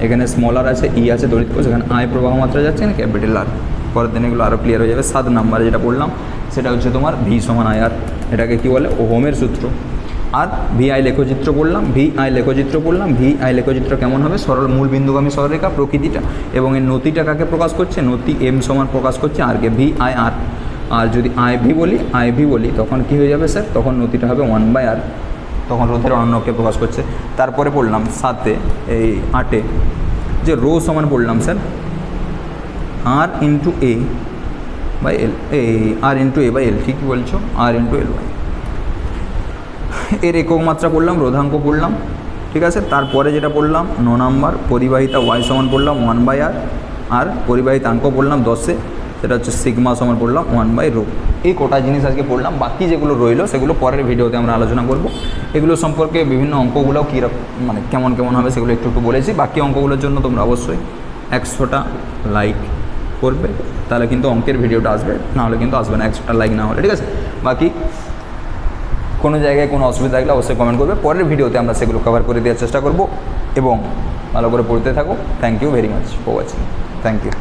এখানে স্মল আর আছে, ই আছে তড়িৎ কোষ, এখানে আই প্রবাহ মাত্রা যাচ্ছে, এখানে ক্যাপিটাল আর। পরের দিন এগুলো আরও ক্লিয়ার হয়ে যাবে। 7 নম্বরে যেটা পড়লাম সেটা হচ্ছে তোমার ভি সমান আই আর, এটাকে কী বলে ওহমের সূত্র। আর ভিআই লেখচিত্র পড়লাম, ভিআই লেখচিত্র পড়লাম, ভিআই লেখচিত্র কেমন হবে, সরল মূল বিন্দুগামী সরলরেখা প্রকৃতিটা, এবং এর নতিটা কাকে প্রকাশ করছে, নতি এম সমান প্রকাশ করছে আরকে, ভি আই আর। আর যদি আই ভি বলি তখন কী হয়ে যাবে স্যার, তখন নতিটা হবে 1/r, তখন রোধের অনন্যকে প্রকাশ করছে। তারপরে পড়লাম 7-এ, এই 8-এ যে রো সমান পড়লাম sir R into A by L, R into A by L, ঠিকই বলছো, আর ইন্টু এল বাই, এর একক মাত্রা পড়লাম, রোধাঙ্ক পড়লাম, ঠিক আছে। তারপরে যেটা পড়লাম 9 নম্বর পরিবাহিতা ওয়াই সমান পড়লাম 1/r, আর পরিবাহিতাঙ্ক পড়লাম 10-এ, সেটা হচ্ছে সিগমা সমান পড়লাম 1/ρ। এই কোটা জিনিস আজকে পড়লাম, বাকি যেগুলো রইলো সেগুলো পরের ভিডিওতে আমরা আলোচনা করব। এগুলো সম্পর্কে বিভিন্ন অঙ্কগুলোও কী মানে কেমন কেমন হবে সেগুলো একটু বলেছি। বাকি অঙ্কগুলোর জন্য তোমরা অবশ্যই 100টা লাইক করবে, তাহলে কিন্তু অঙ্কের ভিডিওটা আসবে, নাহলে কিন্তু আসবে না 100টা লাইক না হলে, ঠিক আছে। বাকি কোনো জায়গায় কোনো অসুবিধা থাকলে অবশ্যই কমেন্ট করবে, পরের ভিডিওতে আমরা সেগুলো কভার করে দেওয়ার চেষ্টা করব, এবং ভালো করে পড়তে থাকো। Thank you very much for watching, thank you.